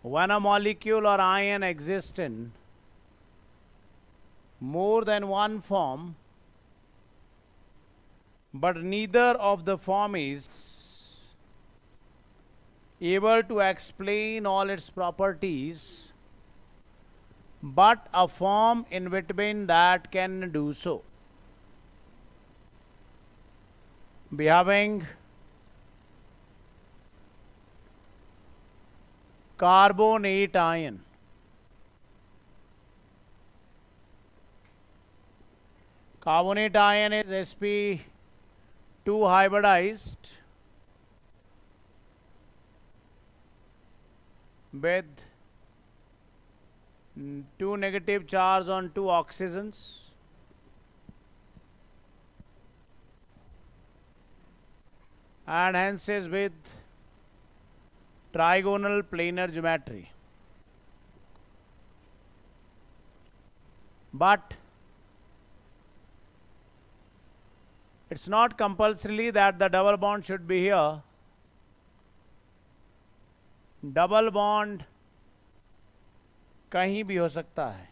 When a molecule or ion exists in more than one form, but neither of the form is able to explain all its properties, but a form in between that can do so. Be having carbonate ion. Carbonate ion is sp2 hybridized with 2 negative charge on 2 oxygens, and hence is with trigonal planar geometry. But it's not compulsorily that the double bond should be here. Double bond कहीं भी हो सकता है.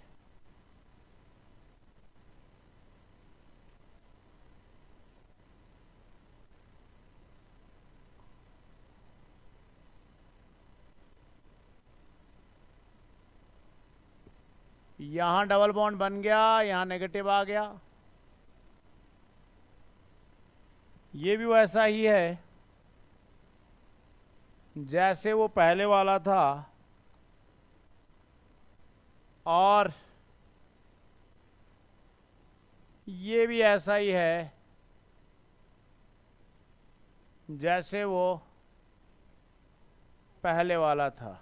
यहां double bond बन गया, यहां negative आ गया. ये भी वैसा ही है जैसे वो पहले वाला था, और ये भी ऐसा ही है जैसे वो पहले वाला था.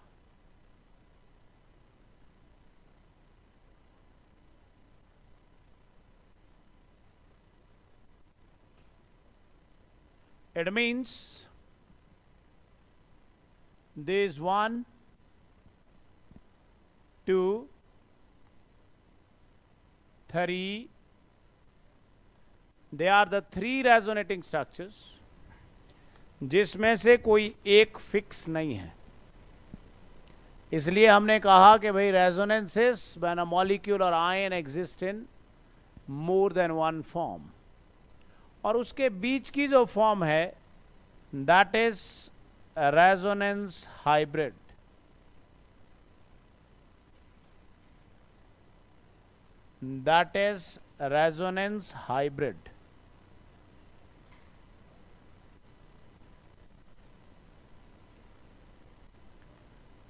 It means this 1, 2, 3, they are the 3 resonating structures जिसमें से कोई एक फिक्स नहीं है. इसलिए हमने कहा कि भाई रेजोनेंसेस व्हेन अ मॉलिक्यूल और ion exist in more than one form, और उसके बीच की जो फॉर्म है that is resonance hybrid. That is resonance hybrid.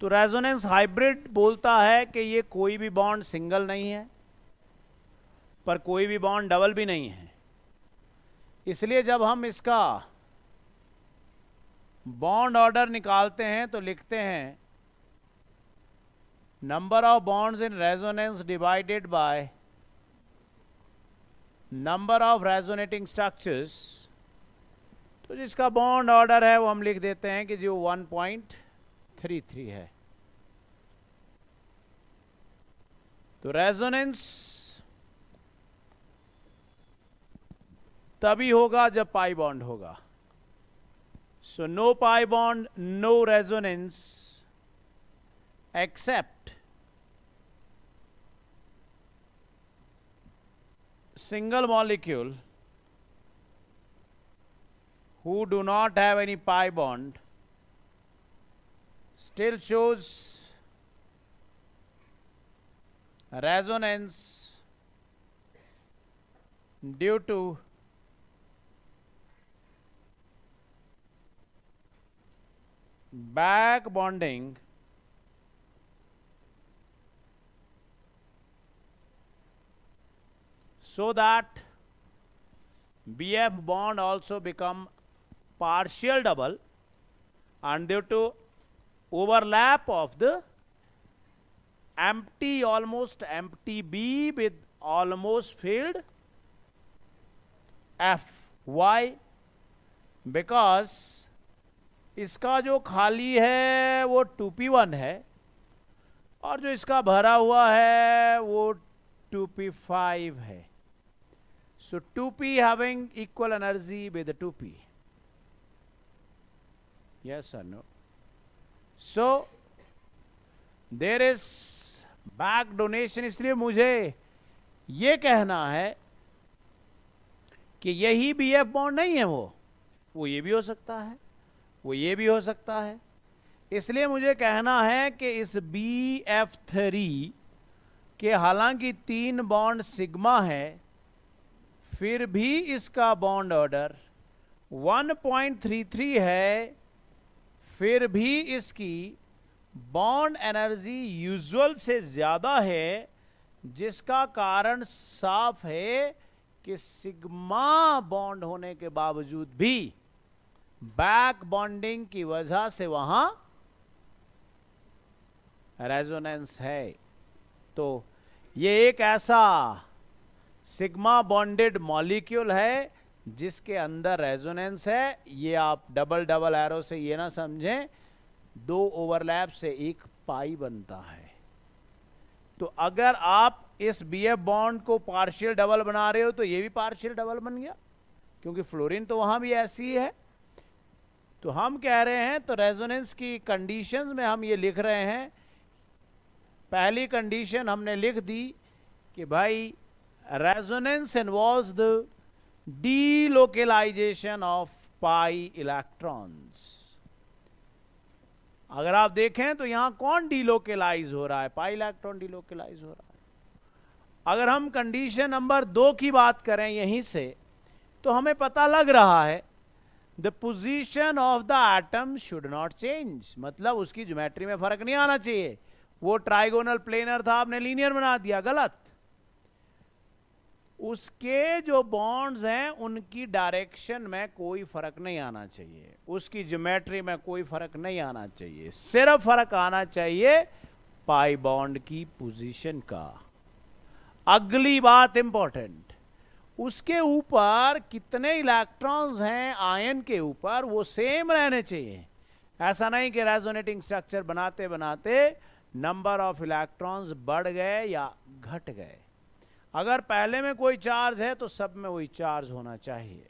तो रेजोनेंस हाइब्रिड बोलता है कि ये कोई भी बॉन्ड सिंगल नहीं है, पर कोई भी बॉन्ड डबल भी नहीं है. इसलिए जब हम इसका बॉन्ड ऑर्डर निकालते हैं तो लिखते हैं number of bonds in resonance divided by number of resonating structures. तो जिसका बॉन्ड ऑर्डर है वो हम लिख देते हैं कि जो 1.33 है. तो रेजोनेंस तभी होगा जब पाई बॉन्ड होगा. So no pi bond, no resonance, except single molecule who do not have any pi bond still shows resonance due to back bonding so that BF bond also become partial double, and due to overlap of the empty, almost empty B with almost filled F. Why? Because इसका जो खाली है वो 2p1 है, और जो इसका भरा हुआ है वो 2p5 है. So 2p having equal energy with 2p. Yes or no? So there is back donation. इसलिए मुझे ये कहना है कि यही BF बॉन्ड नहीं है, वो ये भी हो सकता है, वो ये भी हो सकता है। इसलिए मुझे कहना है कि इस BF3 के हालांकि 3 बॉन्ड सिग्मा है, फिर भी इसका बॉन्ड ऑर्डर 1.33 है, फिर भी इसकी बॉन्ड एनर्जी यूजुअल से ज्यादा है, जिसका कारण साफ है कि सिग्मा बॉन्ड होने के बावजूद भी बैक बॉन्डिंग की वजह से वहां रेजोनेंस है। तो ये एक ऐसा सिग्मा बॉन्डेड मॉलिक्यूल है जिसके अंदर रेजोनेंस है। ये आप डबल डबल एरो से ये ना समझें, 2 ओवरलैप से एक पाई बनता है। तो अगर आप इस BF बॉन्ड को पार्शियल डबल बना रहे हो तो ये भी पार्शियल डबल बन गया, क्योंकि फ्लोरीन तो वहां भी ऐसी है। तो हम कह रहे हैं, तो रेजोनेंस की कंडीशंस में हम ये लिख रहे हैं, पहली कंडीशन हमने लिख दी कि भाई resonance involves the delocalisation of pi electrons. अगर आप देखें तो यहां कौन डीलोकेलाइज हो रहा है? पाई इलेक्ट्रॉन डीलोकेलाइज हो रहा है। अगर हम कंडीशन नंबर 2 की बात करें यहीं से, तो हमें पता लग रहा है the position of the atom should not change, मतलब उसकी ज्योमेट्री में फर्क नहीं आना चाहिए। वो ट्राइगोनल प्लेनर था, आपने लीनियर बना दिया, गलत। उसके जो बॉन्ड्स हैं उनकी डायरेक्शन में कोई फर्क नहीं आना चाहिए, उसकी ज्योमेट्री में कोई फर्क नहीं आना चाहिए, सिर्फ फर्क आना चाहिए पाई बॉन्ड की पोजीशन का। अगली बात इंपॉर्टेंट, उसके ऊपर कितने इलेक्ट्रॉन्स हैं आयन के ऊपर, वो सेम रहने चाहिए। ऐसा नहीं कि रेजोनेटिंग स्ट्रक्चर बनाते बनाते नंबर ऑफ इलेक्ट्रॉन्स बढ़ गए या घट गए। अगर पहले में कोई चार्ज है तो सब में वही चार्ज होना चाहिए।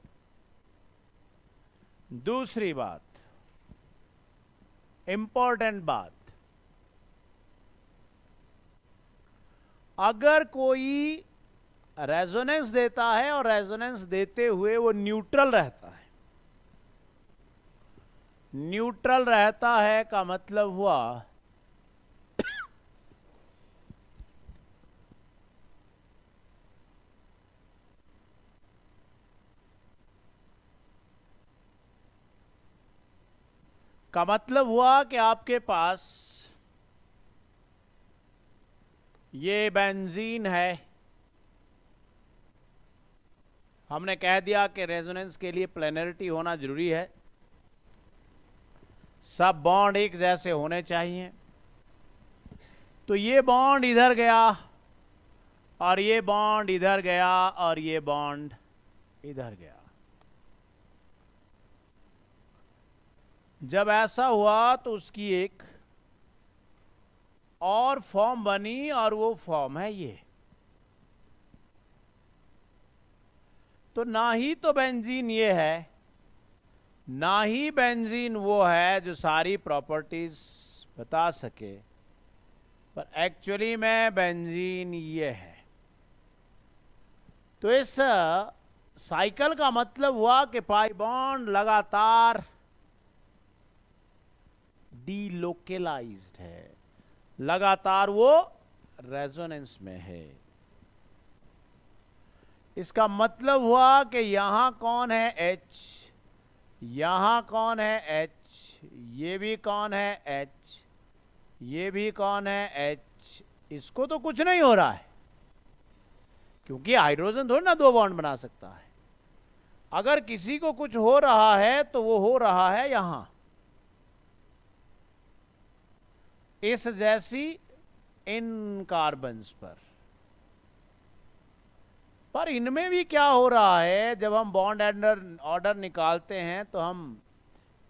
दूसरी बात, इंपॉर्टेंट बात, अगर कोई रेजोनेंस देता है और रेजोनेंस देते हुए वो न्यूट्रल रहता है, न्यूट्रल रहता है का मतलब हुआ कि आपके पास ये बेंजीन है। हमने कह दिया कि रेजोनेंस के लिए प्लेनरिटी होना जरूरी है, सब बॉन्ड एक जैसे होने चाहिए। तो ये बॉन्ड इधर गया और ये बॉन्ड इधर गया और ये बॉन्ड इधर गया। जब ऐसा हुआ तो उसकी एक और फॉर्म बनी और वो फॉर्म है ये। तो ना ही तो बेंजीन ये है, ना ही बेंजीन वो है जो सारी प्रॉपर्टीज बता सके, पर एक्चुअली में बेंजीन ये है। तो इस साइकिल का मतलब हुआ कि पाई बॉन्ड लगातार डीलोकेलाइज्ड है, लगातार वो रेजोनेंस में है। इसका मतलब हुआ कि यहां कौन है H, यहां कौन है H, ये भी कौन है H, ये भी कौन है H। इसको तो कुछ नहीं हो रहा है, क्योंकि हाइड्रोजन थोड़ी ना 2 बॉन्ड बना सकता है। अगर किसी को कुछ हो रहा है तो वो हो रहा है यहां, इस जैसी इन कार्बन्स पर इनमें भी क्या हो रहा है, जब हम बॉन्ड ऑर्डर निकालते हैं तो हम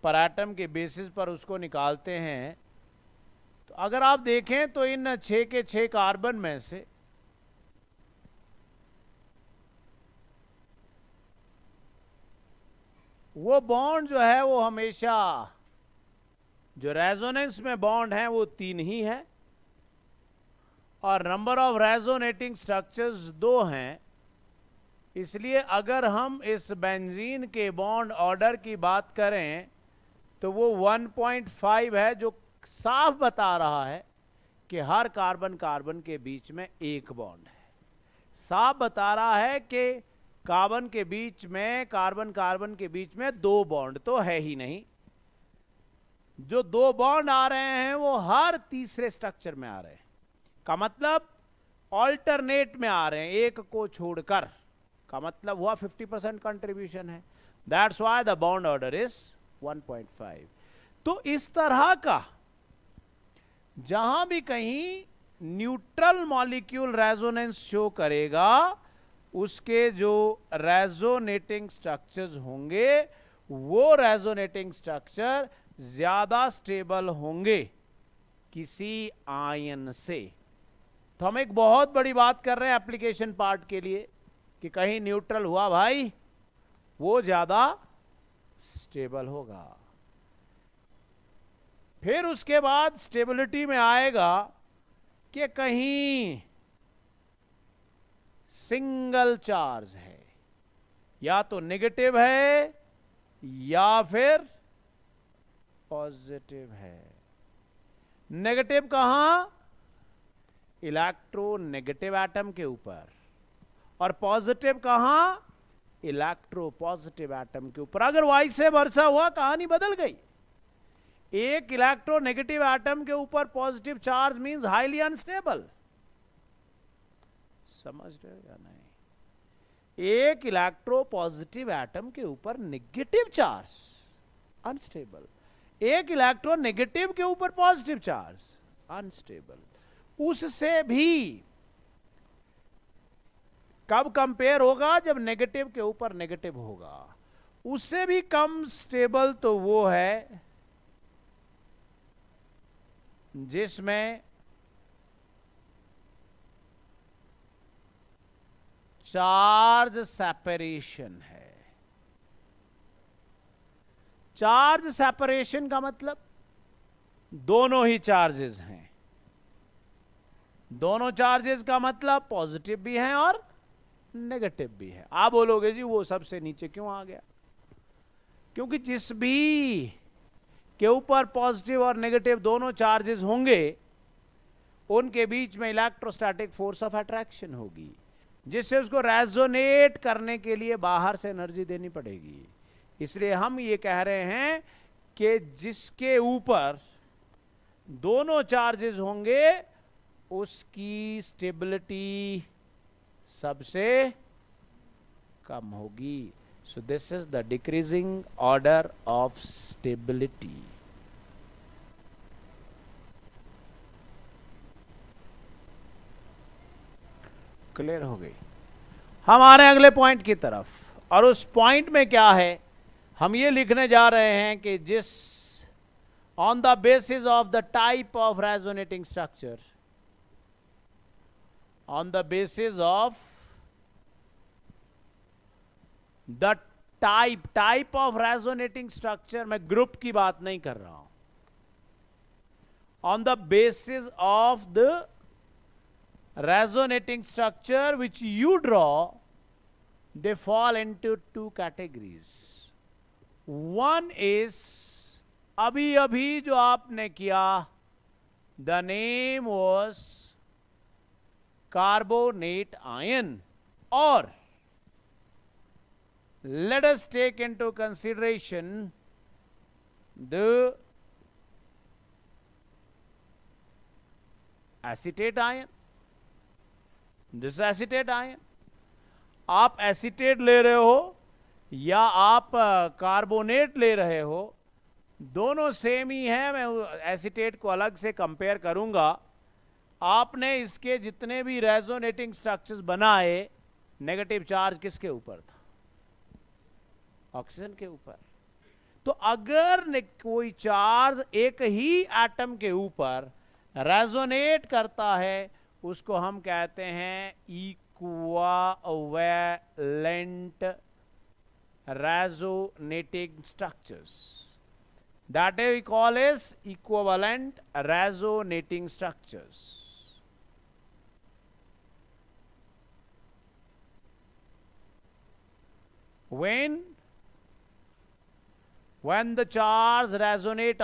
पर एटम के बेसिस पर उसको निकालते हैं। तो अगर आप देखें तो इन 6 के 6 कार्बन में से वो बॉन्ड जो है वो हमेशा, जो रेजोनेंस में बॉन्ड है वो 3 ही है, और नंबर ऑफ रेजोनेटिंग स्ट्रक्चर्स 2 हैं। इसलिए अगर हम इस बेंजीन के बॉन्ड ऑर्डर की बात करें तो वो 1.5 है, जो साफ बता रहा है कि हर कार्बन कार्बन के बीच में एक बॉन्ड है। साफ बता रहा है कि कार्बन के बीच में, कार्बन कार्बन के बीच में 2 बॉन्ड तो है ही नहीं। जो 2 बॉन्ड आ रहे हैं वो हर तीसरे स्ट्रक्चर में आ रहे हैं, का मतलब ऑल्टरनेट में आ रहे हैं, एक को छोड़कर। का मतलब हुआ 50% कंट्रीब्यूशन है। That's why the bond order is 1.5। तो इस तरह का जहां भी कहीं न्यूट्रल मॉलिक्यूल रेजोनेंस शो करेगा, उसके जो रेजोनेटिंग स्ट्रक्चर्स होंगे वो रेजोनेटिंग स्ट्रक्चर ज्यादा स्टेबल होंगे किसी आयन से। तो हम एक बहुत बड़ी बात कर रहे हैं एप्लीकेशन पार्ट के लिए कि कहीं न्यूट्रल हुआ भाई, वो ज्यादा स्टेबल होगा। फिर उसके बाद स्टेबिलिटी में आएगा कि कहीं सिंगल चार्ज है, या तो नेगेटिव है या फिर पॉजिटिव है। नेगेटिव कहां? इलेक्ट्रोनेगेटिव एटम के ऊपर। और पॉजिटिव कहां? इलेक्ट्रो पॉजिटिव एटम के ऊपर। अगर वाइस से वर्षा हुआ, कहानी बदल गई। एक इलेक्ट्रोनेगेटिव एटम के ऊपर positive charge means highly unstable. समझ रहे हो या नहीं? एक इलेक्ट्रो पॉजिटिव एटम के ऊपर नेगेटिव चार्ज, अनस्टेबल। एक इलेक्ट्रोनेगेटिव के ऊपर पॉजिटिव चार्ज, अनस्टेबल। उससे भी कब कंपेयर होगा? जब नेगेटिव के ऊपर नेगेटिव होगा। उससे भी कम स्टेबल तो वो है जिसमें चार्ज सेपरेशन है। चार्ज सेपरेशन का मतलब दोनों ही चार्जेस हैं। दोनों चार्जेस का मतलब पॉजिटिव भी हैं और नेगेटिव भी है। आप बोलोगे जी वो सबसे नीचे क्यों आ गया? क्योंकि जिस भी के ऊपर पॉजिटिव और नेगेटिव दोनों चार्जेस होंगे, उनके बीच में इलेक्ट्रोस्टैटिक फोर्स ऑफ अट्रैक्शन होगी, जिससे उसको रेजोनेट करने के लिए बाहर से एनर्जी देनी पड़ेगी। इसलिए हम ये कह रहे हैं कि जिसके ऊपर दोनों चार्जेस होंगे उसकी स्टेबिलिटी सबसे कम होगी। So this is the decreasing order of stability. Clear हो गई? हम आ रहे हैं अगले पॉइंट की तरफ, और उस पॉइंट में क्या है, हम ये लिखने जा रहे हैं कि जिस on the basis of the type of resonating structure, on the basis of the type of resonating structure, मैं ग्रुप की बात नहीं कर रहा हूं, on the basis of the resonating structure which you draw, they fall into 2 categories. One is अभी अभी जो आपने किया, the name was carbonate ion, or let us take into consideration the acetate ion. This acetate ion, आप acetate ले रहे हो या आप कार्बोनेट ले रहे हो, दोनों सेम ही है। मैं एसीटेट को अलग से कंपेयर करूंगा। आपने इसके जितने भी रेजोनेटिंग स्ट्रक्चर्स बनाए, नेगेटिव चार्ज किसके ऊपर था? ऑक्सीजन के ऊपर। तो अगर कोई चार्ज एक ही एटम के ऊपर रेजोनेट करता है, उसको हम कहते हैं equivalent resonating structures. That we call as equivalent resonating structures. when the charge resonate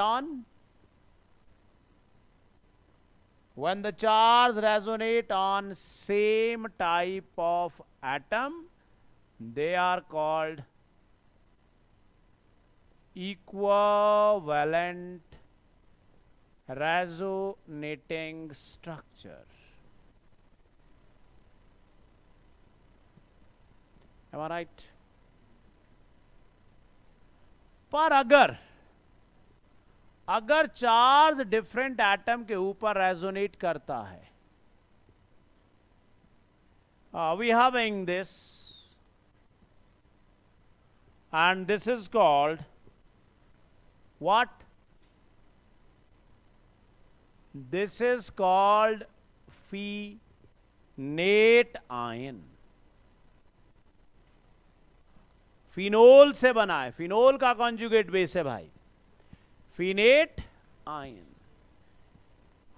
on same type of atom, they are called equivalent resonating structure. Am I right? पर अगर चार्ज डिफरेंट एटम के ऊपर resonate करता है, we having this, and this is called what? This is called phenate ion. Phenol से बना है, phenol का कॉन्जुगेट बेस है भाई, फिनेट आयन.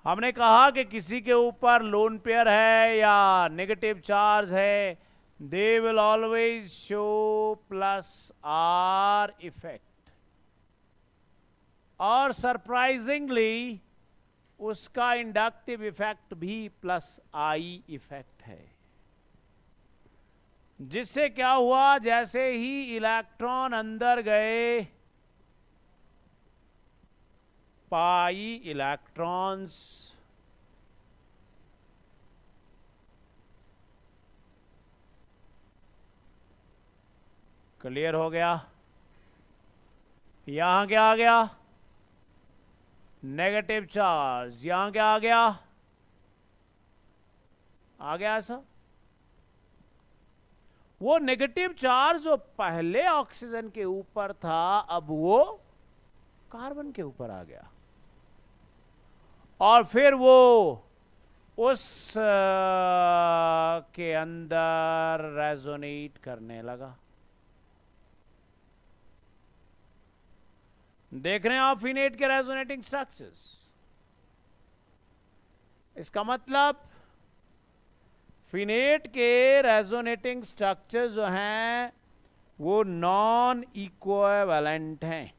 हमने कहा कि किसी के ऊपर लोन पेयर है या नेगेटिव चार्ज है, they will always show plus R effect, और सरप्राइजिंगली उसका इंडक्टिव इफेक्ट भी प्लस आई इफेक्ट है. जिससे क्या हुआ, जैसे ही इलेक्ट्रॉन अंदर गए, पाई इलेक्ट्रॉन्स क्लियर हो गया. यहां क्या आ गया? Negative charge. यहां क्या आ गया? आ गया ऐसा. वो नेगेटिव चार्ज जो पहले ऑक्सीजन के ऊपर था, अब वो कार्बन के ऊपर आ गया, और फिर वो उस के अंदर रेजोनेट करने लगा. देख रहे हैं आप फिनेट के रेजोनेटिंग स्ट्रक्चर्स. इसका मतलब फिनेट के रेजोनेटिंग स्ट्रक्चर जो हैं वो नॉन इक्विवेलेंट हैं.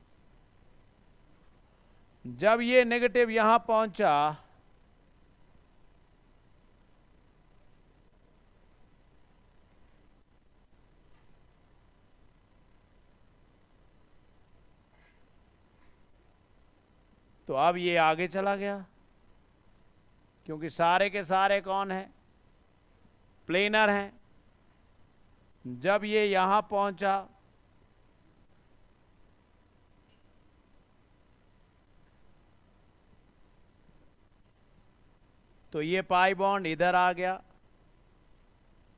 जब ये नेगेटिव यहां पहुंचा, तो अब ये आगे चला गया, क्योंकि सारे के सारे कौन है? प्लेनर हैं. जब ये यहां पहुंचा, तो ये पाई बॉन्ड इधर आ गया,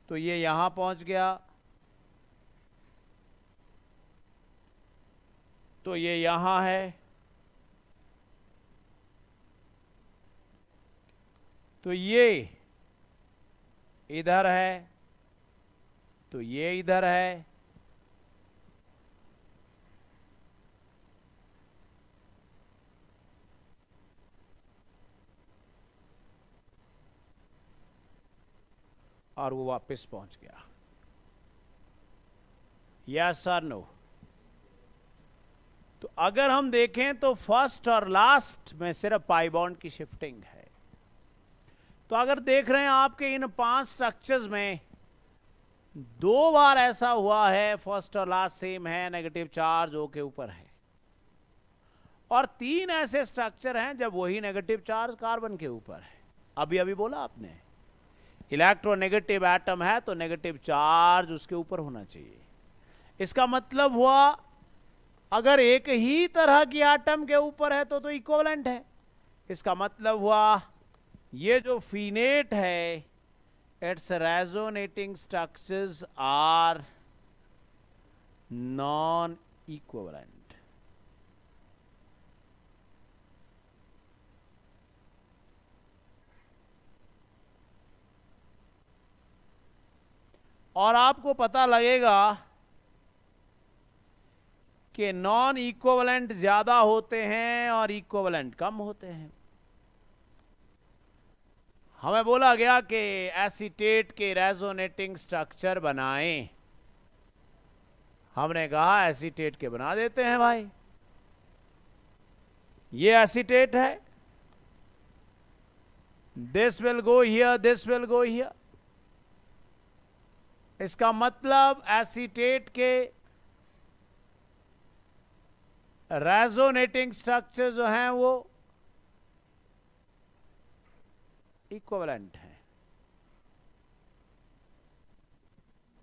तो ये यहां पहुंच गया, तो ये यहां है, तो ये इधर है, तो ये इधर है, और वो वापस पहुंच गया. यस और नो? तो अगर हम देखें तो फर्स्ट और लास्ट में सिर्फ पाई बॉन्ड की शिफ्टिंग है. तो अगर देख रहे हैं आपके इन 5 स्ट्रक्चर्स में 2 बार ऐसा हुआ है, फर्स्ट और लास्ट सेम है, नेगेटिव चार्ज ओ के ऊपर है, और 3 ऐसे स्ट्रक्चर हैं जब वही नेगेटिव चार्ज कार्बन के ऊपर है. अभी अभी बोला आपने, इलेक्ट्रोनेगेटिव एटम है तो नेगेटिव चार्ज उसके ऊपर होना चाहिए. इसका मतलब हुआ अगर एक ही तरह की एटम के ऊपर है तो इक्विवेलेंट है. इसका मतलब हुआ ये जो फिनेट है, it's resonating structures are non equivalent. और आपको पता लगेगा कि नॉन इक्विवेलेंट ज्यादा होते हैं और इक्विवेलेंट कम होते हैं. हमें बोला गया कि एसीटेट के रेजोनेटिंग स्ट्रक्चर बनाएं, हमने कहा एसीटेट के बना देते हैं भाई, ये एसीटेट है, this will go here, this will go here. इसका मतलब एसीटेट के रेजोनेटिंग स्ट्रक्चर जो हैं वो इक्विवेलेंट है।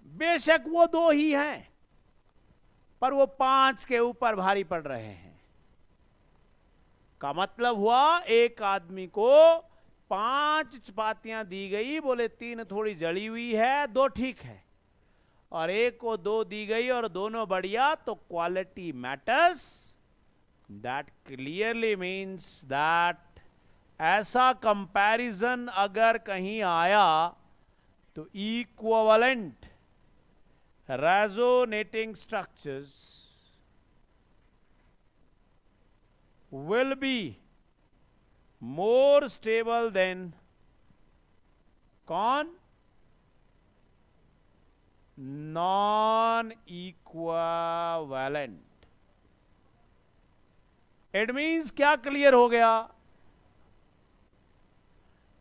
बेशक वो दो ही हैं, पर वो 5 के ऊपर भारी पड़ रहे हैं। का मतलब हुआ एक आदमी को 5 चपातियां दी गई, बोले 3 थोड़ी जली हुई है, 2 ठीक है, और एक को 2 दी गई और दोनों बढ़िया, तो quality matters. That clearly means that ऐसा कंपैरिजन अगर कहीं आया तो equivalent resonating structures will be more stable than कौन? non-equivalent। इट मीन्स क्या क्लियर हो गया?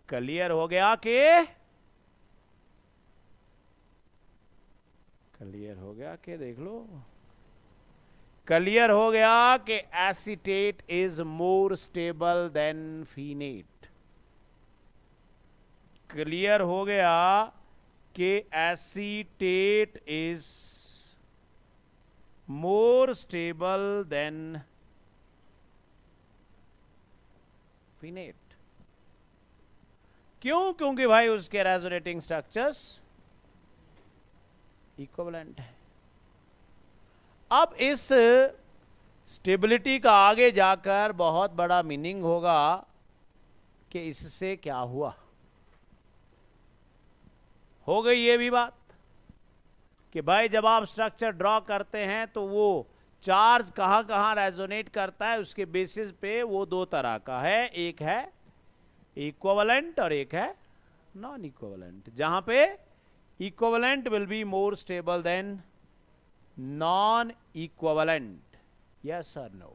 क्लियर हो गया कि देख लो, क्लियर हो गया कि acetate is more stable than phenate. Clear हो गया कि acetate is more stable than phenate. क्यों? क्योंकि भाई उसके रेजोनेटिंग स्ट्रक्चर्स इक्विवेलेंट है। अब इस स्टेबिलिटी का आगे जाकर बहुत बड़ा मीनिंग होगा कि इससे क्या हुआ। हो गई ये भी बात कि भाई जब आप स्ट्रक्चर ड्रॉ करते हैं तो वो चार्ज कहां कहां रेजोनेट करता है, उसके बेसिस पे वो 2 तरह का है, एक है इक्विवेलेंट और एक है नॉन इक्विवेलेंट। जहां पे equivalent will be more stable then non-equivalent। yes or no?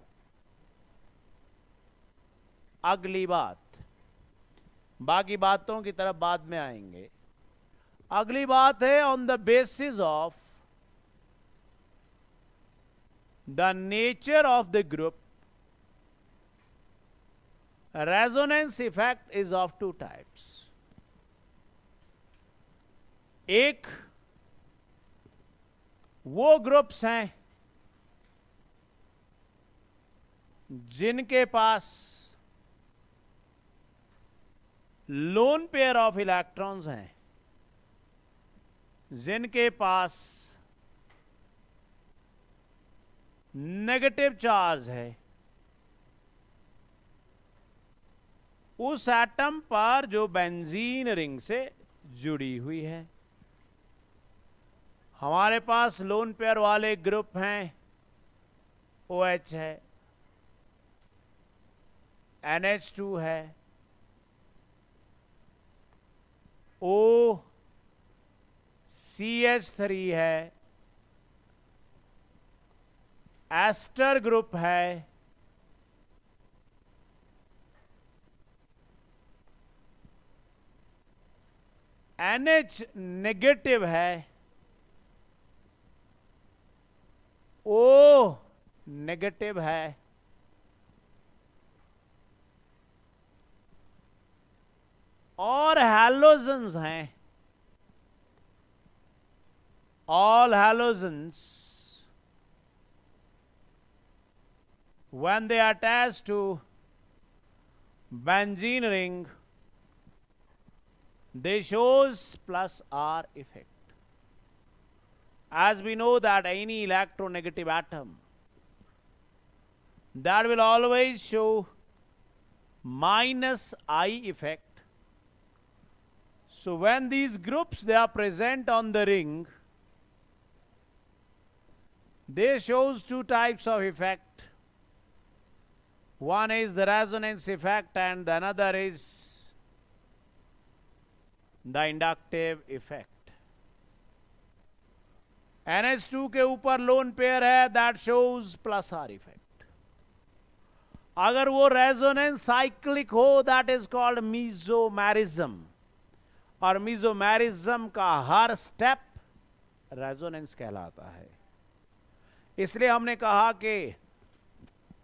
अगली बात, बाकी बातों की तरफ बाद में आएंगे। अगली बात है on the basis of the nature of the group, resonance effect is of 2 types. एक वो ग्रुप्स हैं जिनके पास लोन पेयर ऑफ इलेक्ट्रॉन्स हैं, जिनके पास नेगेटिव चार्ज है। उस एटम पर जो बेंजीन रिंग से जुड़ी हुई है। हमारे पास लोन पेयर वाले ग्रुप हैं, OH है, NH2 है, OCH3 है, एस्टर ग्रुप है, NH नेगेटिव है, O नेगेटिव है, और हैलोजन्स हैं। All halogens when they attach to benzene ring, they shows plus R effect. As we know that any electronegative atom, that will always show minus I effect. So when these groups they are present on the ring, they shows 2 types of effect. One is the resonance effect and the another is the inductive effect. NH2 के ऊपर lone pair है, that shows plus R effect. अगर वो resonance cyclic हो, that is called मीजोमैरिज्म. और मीजोमैरिज्म का हर step resonance कहलाता है. इसलिए हमने कहा कि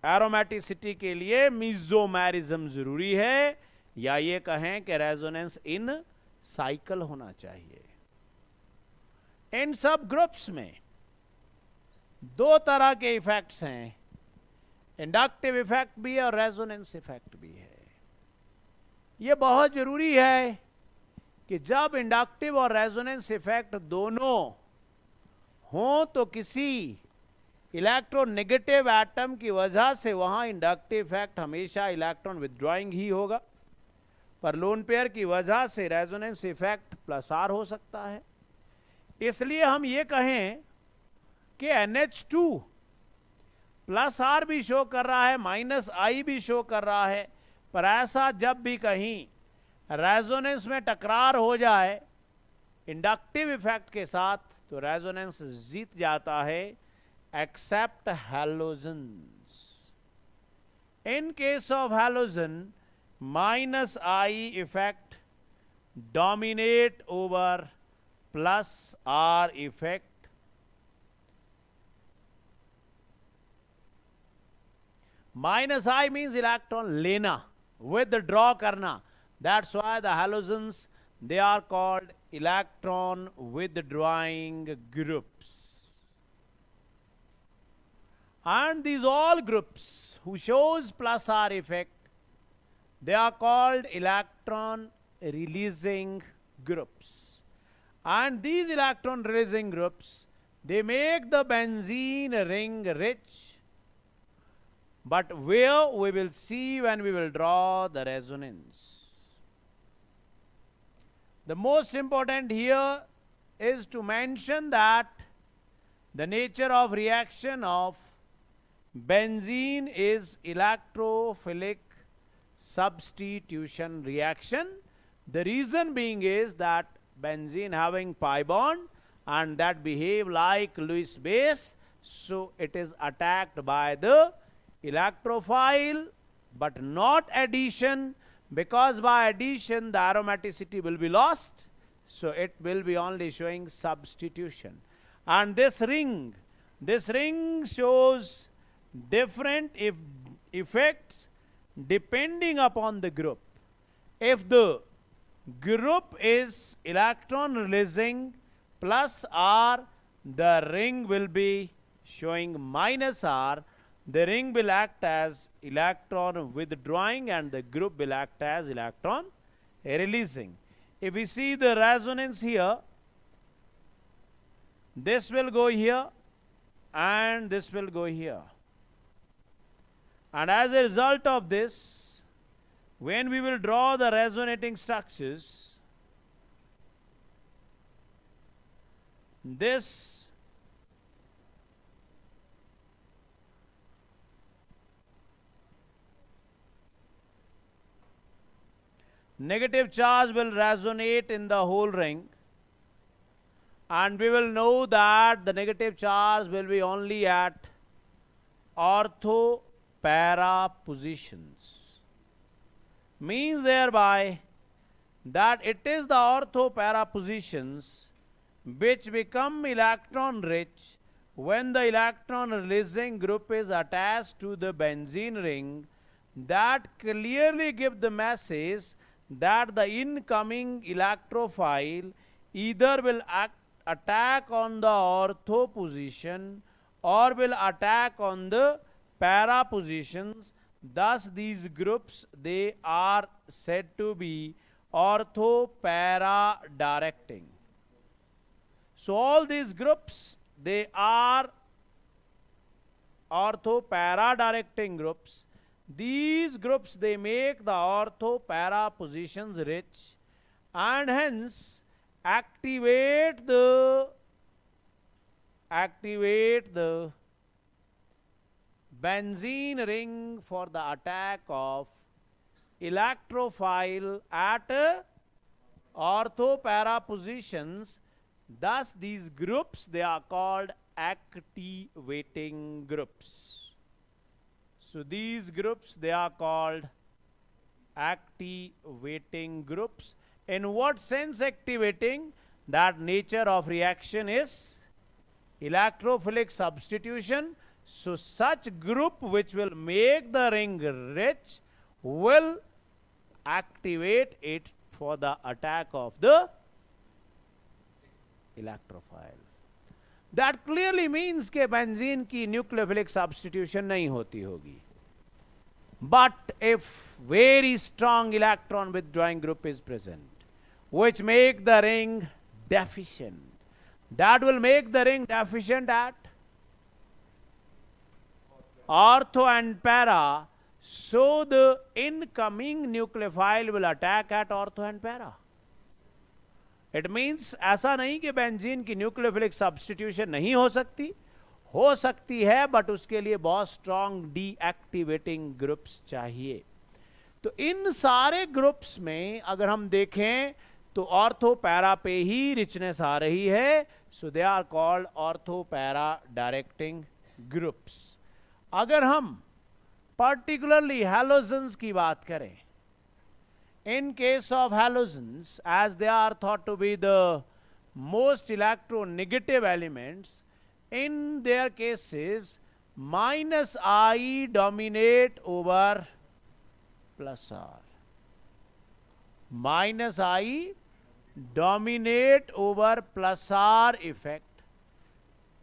एरोमेटिसिटी के लिए मीजोमैरिज्म जरूरी है, या ये कहें कि रेजोनेंस इन साइकिल होना चाहिए. इन सब ग्रुप्स में दो तरह के इफेक्ट्स हैं, इंडक्टिव इफेक्ट भी है और रेजोनेंस इफेक्ट भी है. यह बहुत जरूरी है कि जब इंडक्टिव और रेजोनेंस इफेक्ट दोनों हों तो किसी इलेक्ट्रोनेगेटिव एटम की वजह से वहां इंडक्टिव इफेक्ट हमेशा इलेक्ट्रॉन विथड्रॉइंग ही होगा, पर लोन पेयर की वजह से रेजोनेंस इफेक्ट प्लस आर हो सकता है. इसलिए हम ये कहें कि NH2 प्लस आर भी शो कर रहा है, माइनस आई भी शो कर रहा है, पर ऐसा जब भी कहीं रेजोनेंस में टकरार हो जाए इंडक्टिव इफेक्ट के साथ, तो रेजोनेंस जीत जाता है, except halogens. In case of halogen, minus I effect dominate over plus R effect. Minus I means electron लेना, विथड्रॉ करना. That's why the halogens, they are called electron withdrawing groups. And these all groups who shows plus R effect, they are called electron releasing groups. And these electron releasing groups, they make the benzene ring rich, but where we will see when we will draw the resonance. The most important here is to mention that the nature of reaction of benzene is electrophilic substitution reaction. The reason being is that benzene having pi bond and that behave like Lewis base, so it is attacked by the electrophile, but not addition, because by addition the aromaticity will be lost, so it will be only showing substitution. And this ring shows different effects depending upon the group. If the group is electron releasing plus R, the ring will be showing minus R. The ring will act as electron withdrawing and the group will act as electron releasing. If we see the resonance here, this will go here and this will go here. And as a result of this, when we will draw the resonating structures, this negative charge will resonate in the whole ring, and we will know that the negative charge will be only at ortho para positions. Means thereby that it is the ortho para positions which become electron rich when the electron releasing group is attached to the benzene ring, that clearly give the message that the incoming electrophile either will attack on the ortho position or will attack on the para positions. Thus these groups, they are said to be ortho para directing. So all these groups, they are ortho para directing groups. These groups, they make the ortho para positions rich and hence activate the benzene ring for the attack of electrophile at ortho para positions Thus, these groups, they are called activating groups. So, these groups, they are called activating groups. In what sense activating? That nature of reaction is electrophilic substitution. So, such group which will make the ring rich will activate it for the attack of the electrophile. That clearly means कि benzene की nucleophilic substitution नहीं होती होगी. But if very strong electron withdrawing group is present, which make the ring deficient, that will make the ring deficient at ortho and para, so the incoming nucleophile will attack at ortho and para. It means ऐसा नहीं कि benzene की nucleophilic substitution नहीं हो सकती है, but उसके लिए बहुत स्ट्रॉन्ग डीएक्टिवेटिंग ग्रुप्स चाहिए. तो इन सारे ग्रुप्स में अगर हम देखें तो ऑर्थो पैरा पे ही रिचनेस आ रही है. So they are called ortho para directing groups. अगर हम पर्टिकुलरली हैलोजन्स की बात करें, in case of halogens, as they are thought to be the most electronegative elements, in their cases minus I dominate over plus R. Minus I dominate over plus R effect.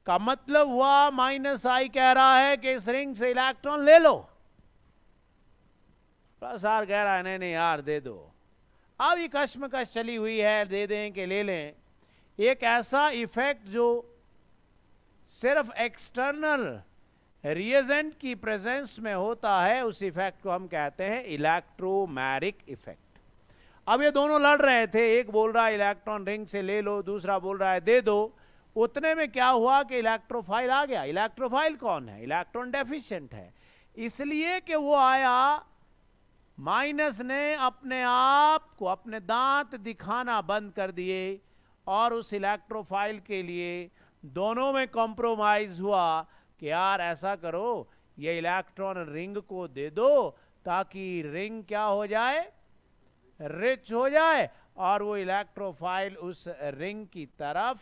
का मतलब हुआ minus आई कह रहा है कि इस ring से electron ले लो, प्लस आर कह रहा है नहीं नहीं यार दे दो. अब ये कश्मकश चली हुई है, दे दें कि ले लें. एक ऐसा इफेक्ट जो सिर्फ एक्सटर्नल रिएजेंट की प्रेजेंस में होता है, उस इफेक्ट को हम कहते हैं इलेक्ट्रोमैरिक इफेक्ट. अब ये दोनों लड़ रहे थे, एक बोल रहा है इलेक्ट्रॉन रिंग से ले लो, दूसरा बोल रहा है दे दो. उतने में क्या हुआ कि इलेक्ट्रोफाइल आ गया. इलेक्ट्रोफाइल कौन है? इलेक्ट्रॉन डेफिशिएंट है. इसलिए कि वो आया, माइनस ने अपने आप को, अपने दांत दिखाना बंद कर दिए और उस इलेक्ट्रोफाइल के लिए दोनों में कॉम्प्रोमाइज हुआ कि यार ऐसा करो, ये इलेक्ट्रॉन रिंग को दे दो ताकि रिंग क्या हो जाए, रिच हो जाए, और वो इलेक्ट्रोफाइल उस रिंग की तरफ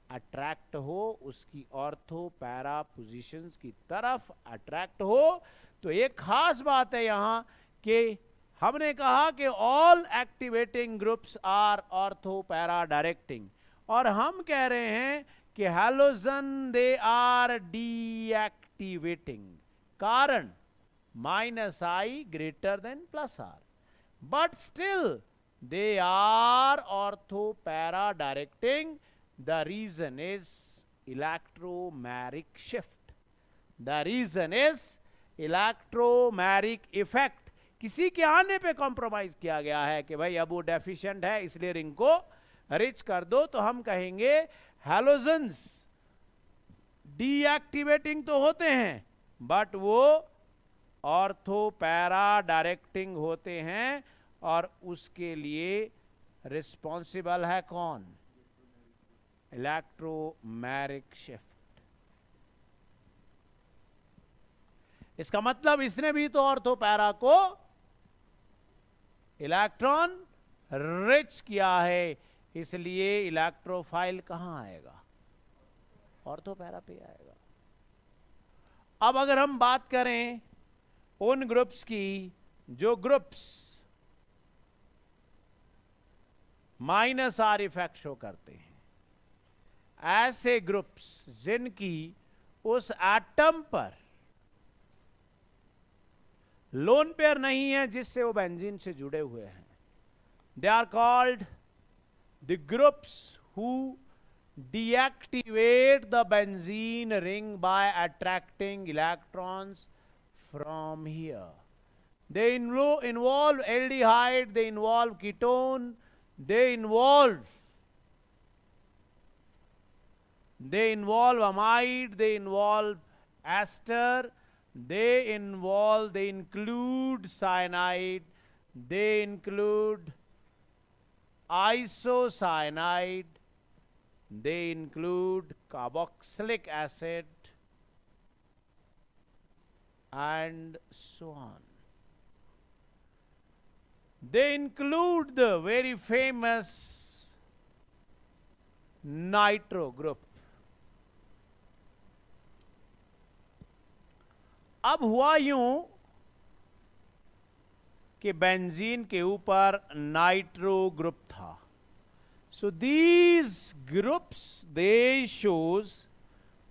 अट्रैक्ट हो, उसकी ऑर्थो पैरा पोजीशंस की तरफ अट्रैक्ट हो. तो एक खास बात है यहां कि हमने कहा कि all activating groups are ortho para directing, और हम कह रहे हैं कि हैलोजन दे आर डीएक्टिवेटिंग. कारण minus I greater than plus R, but still they are ortho para directing. The reason is electromeric shift. The reason is electromeric effect. किसी के आने पे कॉम्प्रोमाइज किया गया है कि भाई अब वो डेफिशिएंट है इसलिए रिंग को रिच कर दो. तो हम कहेंगे हैलोजन्स डीएक्टिवेटिंग तो होते हैं, बट वो ऑर्थो पैरा डायरेक्टिंग होते हैं, और उसके लिए रिस्पॉन्सिबल है कौन? Electromeric shift. इसका मतलब इसने भी तो ऑर्थो पैरा को इलेक्ट्रॉन रिच किया है, इसलिए इलेक्ट्रोफाइल कहां आएगा? ऑर्थो पैरा पे आएगा. अब अगर हम बात करें उन ग्रुप्स की जो groups minus are effect show करते हैं, ऐसे ग्रुप्स जिनकी उस एटम पर लोन पेयर नहीं है जिससे वो बेंजीन से जुड़े हुए हैं, they are called the groups who deactivate the benzene ring by attracting electrons from here. They involve aldehyde, they involve ketone, they involve amide, they involve ester, they include cyanide, they include isocyanide, they include carboxylic acid and so on. They include the very famous nitro group. अब हुआ यूं कि benzene के ऊपर nitro group था. So these groups, they shows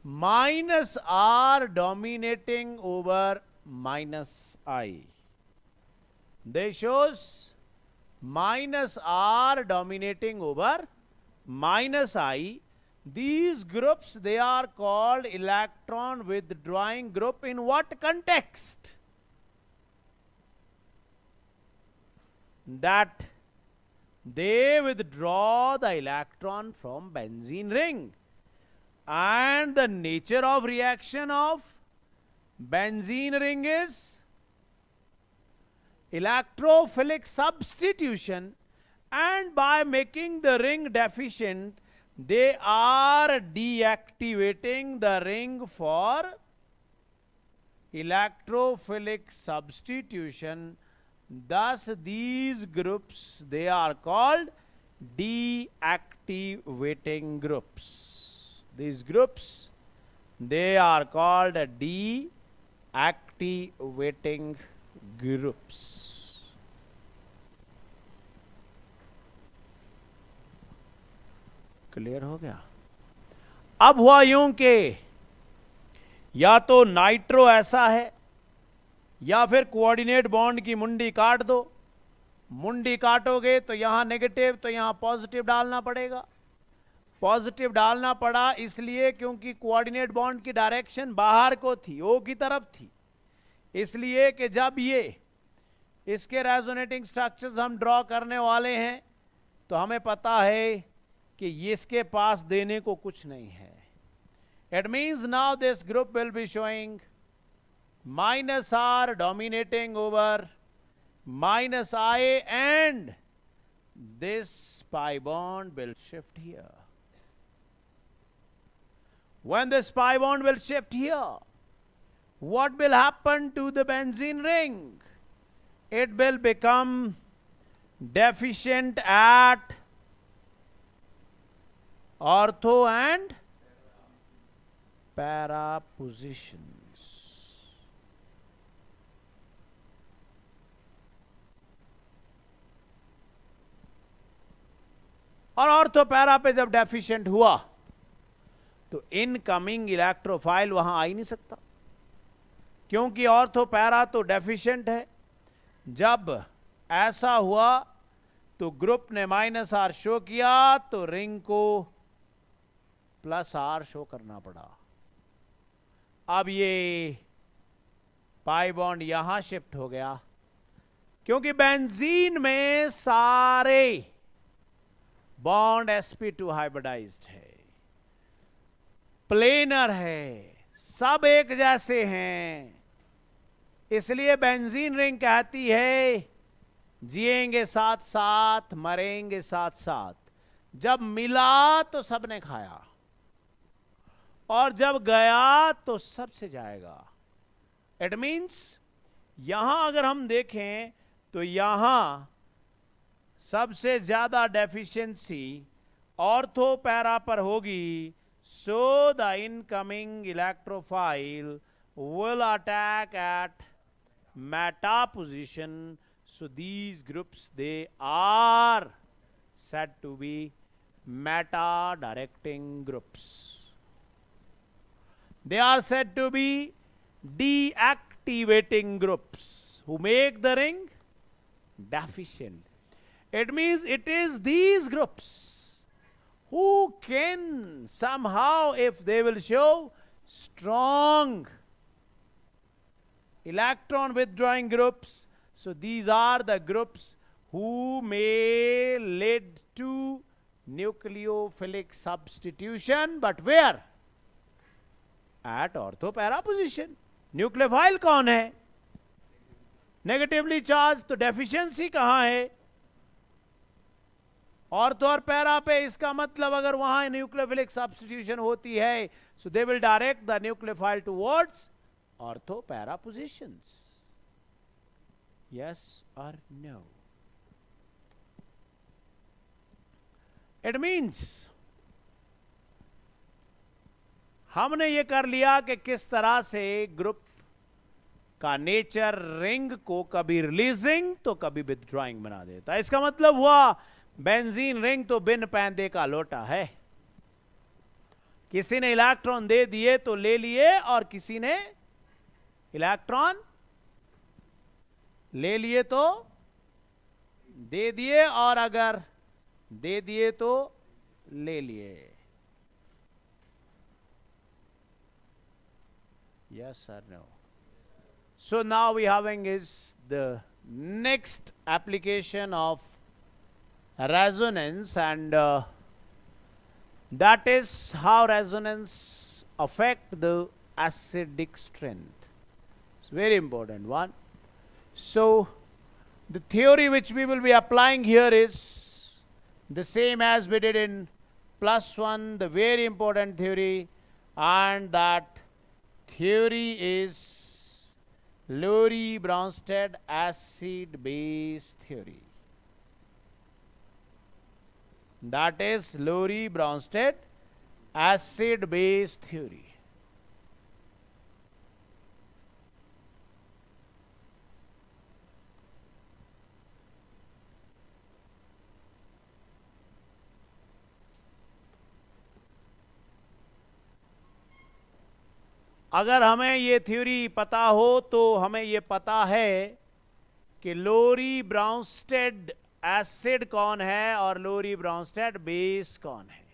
minus R dominating over minus I. They shows minus R dominating over minus I. These groups, they are called electron withdrawing group. In what context? That they withdraw the electron from benzene ring. And the nature of reaction of benzene ring is electrophilic substitution, and by making the ring deficient, they are deactivating the ring for electrophilic substitution. Thus, these groups, they are called deactivating groups. These groups, they are called deactivating groups. Clear हो गया? अब हुआ यूं कि या तो nitro ऐसा है या फिर कोऑर्डिनेट बॉन्ड की मुंडी काट दो. मुंडी काटोगे तो यहां नेगेटिव तो यहां पॉजिटिव डालना पड़ेगा. पॉजिटिव डालना पड़ा इसलिए क्योंकि कोऑर्डिनेट बॉन्ड की डायरेक्शन बाहर को थी, ओ की तरफ थी. इसलिए कि जब ये इसके रेजोनेटिंग स्ट्रक्चर्स हम ड्रॉ करने वाले हैं तो हमें पता है कि ये इसके पास देने को कुछ नहीं है. It means now this group will be showing minus R dominating over minus I, and this pi bond will shift here. When this pi bond will shift here, what will happen to the benzene ring? It will become deficient at ortho and para positions. और ortho para पे जब deficient हुआ तो incoming electrophile वहां आ ही नहीं सकता, क्योंकि ortho para तो डेफिशिएंट है. जब ऐसा हुआ तो ग्रुप ने माइनस आर शो किया तो रिंग को प्लस आर शो करना पड़ा. अब ये पाई बॉन्ड यहां शिफ्ट हो गया क्योंकि बेंजीन में सारे बॉन्ड sp2 हाइब्रिडाइज्ड है, प्लेनर है, सब एक जैसे हैं. इसलिए बेंजीन रिंग कहती है जिएंगे साथ साथ मरेंगे साथ साथ. जब मिला तो सबने खाया और जब गया तो सबसे जाएगा. इट मीन्स यहां अगर हम देखें तो यहां सबसे ज्यादा डेफिशिएंसी ऑर्थो पैरा पर होगी. So the incoming electrophile will attack at meta position. So these groups, they are said to be meta directing groups. They are said to be deactivating groups who make the ring deficient. It means it is these groups who can somehow, if they will show strong electron withdrawing groups, so these are the groups who may lead to nucleophilic substitution. But where? At ortho-para position. Nucleophile कौन है? Negatively charge. तो deficiency कहां है? Ortho और para पे, इसका मतलब अगर वहां न्यूक्लियोफिलिक सब्स्टिट्यूशन होती है, so they will direct the nucleophile towards ortho para positions. Yes or no? It means हमने ये कर लिया कि किस तरह से ग्रुप का नेचर रिंग को कभी रिलीजिंग तो कभी विथड्रॉइंग बना देता है. इसका मतलब हुआ बेंजीन रिंग तो बिन पैंदे का लोटा है. किसी ने इलेक्ट्रॉन दे दिए तो ले लिए, और किसी ने इलेक्ट्रॉन ले लिए तो दे दिए, और अगर दे दिए तो ले लिए. Yes or no? So now we having is the next application of resonance, and that is how resonance affect the acidic strength. It's very important one. So the theory which we will be applying here is the same as we did in +1, the very important theory, and that theory is Lowry-Bronsted acid-base theory. That is Lowry-Bronsted acid-base theory. अगर हमें ये theory पता हो तो हमें ये पता है कि लोरी-ब्राउनस्टेड एसिड कौन है और लोरी-ब्राउनस्टेड बेस कौन है.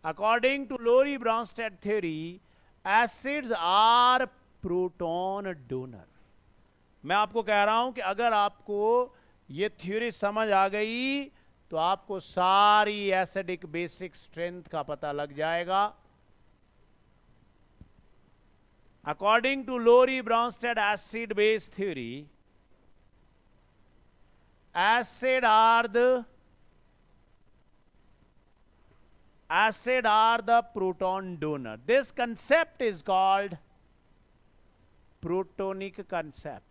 According to Lowry Bronsted theory, acids are proton donor. मैं आपको कह रहा हूं कि अगर आपको ये थ्योरी समझ आ गई तो आपको सारी एसिडिक बेसिक स्ट्रेंथ का पता लग जाएगा. According to Lowry-Bronsted acid-base theory, acid are the proton donor. This concept is called protonic concept.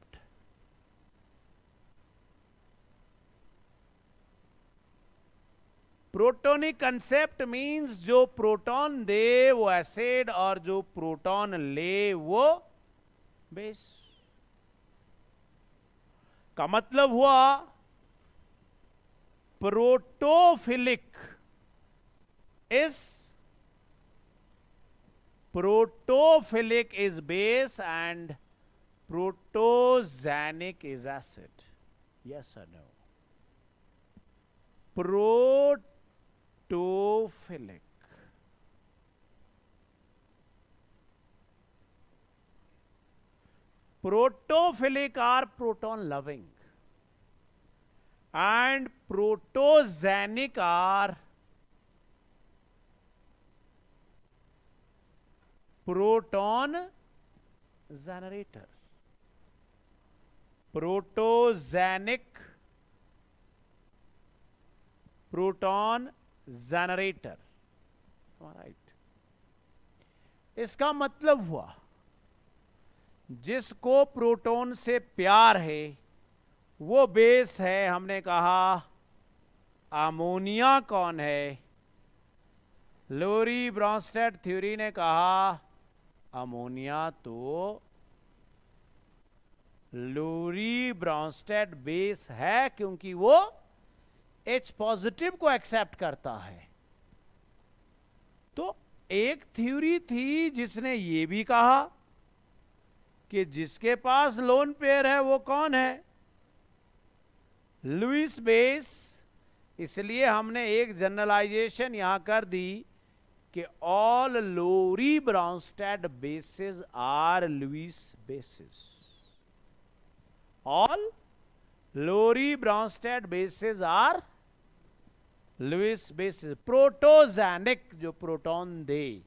Protonic concept means जो प्रोटॉन दे वो एसिड और जो प्रोटॉन ले वो बेस. का मतलब हुआ protophilic is base and protogenic is acid. Yes और no? Protophilic are proton loving, and protogenic are proton generator. Protogenic, proton generator. Right. इसका मतलब हुआ जिसको प्रोटॉन से प्यार है वो बेस है. हमने कहा अमोनिया कौन है? लोरी-ब्रॉन्स्टेड थ्योरी ने कहा अमोनिया तो लोरी-ब्रॉन्स्टेड बेस है क्योंकि वो H पॉजिटिव को एक्सेप्ट करता है. तो एक थ्योरी थी जिसने ये भी कहा कि जिसके पास लोन पेयर है वो कौन है? Lewis base. इसलिए हमने एक जनरलाइजेशन यहां कर दी कि all Lowry Bronsted bases are Lewis bases. All Lowry Bronsted bases are Lewis bases. Protogenic जो प्रोटॉन दे,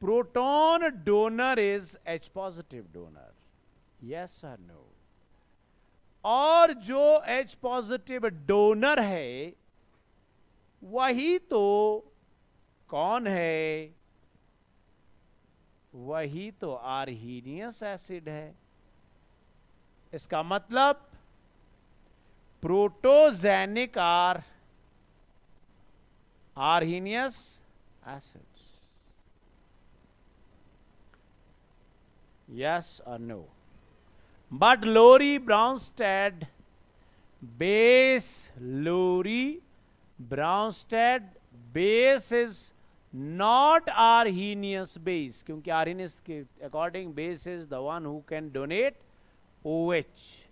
proton donor is H positive donor. Yes और नो? और जो H पॉजिटिव डोनर है वही तो कौन है? वही तो आर्हीनियस एसिड है। इसका मतलब प्रोटोजेनिक आर्हीनियस एसिड्स। यस और no? But Lowry-Bronsted base is not Arrhenius base, क्योंकि Arrhenius के according base is the one who can donate OH.